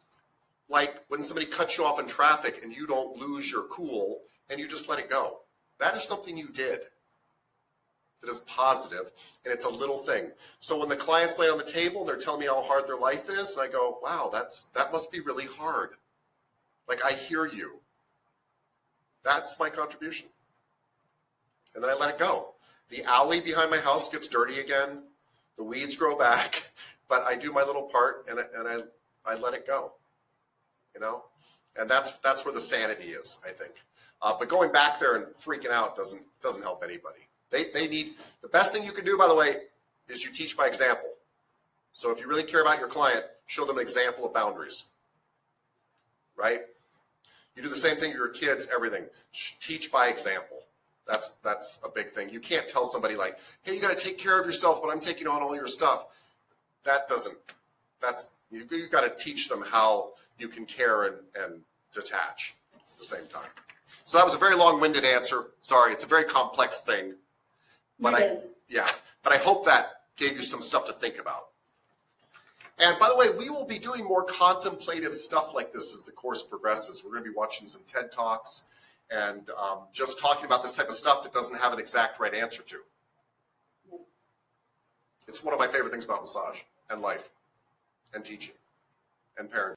S1: like when somebody cuts you off in traffic and you don't lose your cool and you just let it go. That is something you did that is positive, and it's a little thing. So when the clients lay on the table and they're telling me how hard their life is, and I go, wow, that must be really hard. Like, I hear you. That's my contribution. and then I let it go. The alley behind my house gets dirty again. The weeds grow back, but I do my little part and I let it go, you know? And that's where the sanity is, I think. But going back there and freaking out doesn't help anybody. They need, the best thing you can do, by the way, is you teach by example. So if you really care about your client, show them an example of boundaries, right? You do the same thing to your kids, everything. Teach by example. That's a big thing. You can't tell somebody like, hey, you got to take care of yourself, but I'm taking on all your stuff. You got to teach them how you can care and detach at the same time. So that was a very long-winded answer. Sorry, it's a very complex thing. But I hope that gave you some stuff to think about. And by the way, we will be doing more contemplative stuff like this as the course progresses. We're going to be watching some TED Talks and just talking about this type of stuff that doesn't have an exact right answer to. It's one of my favorite things about massage and life and teaching and parenting.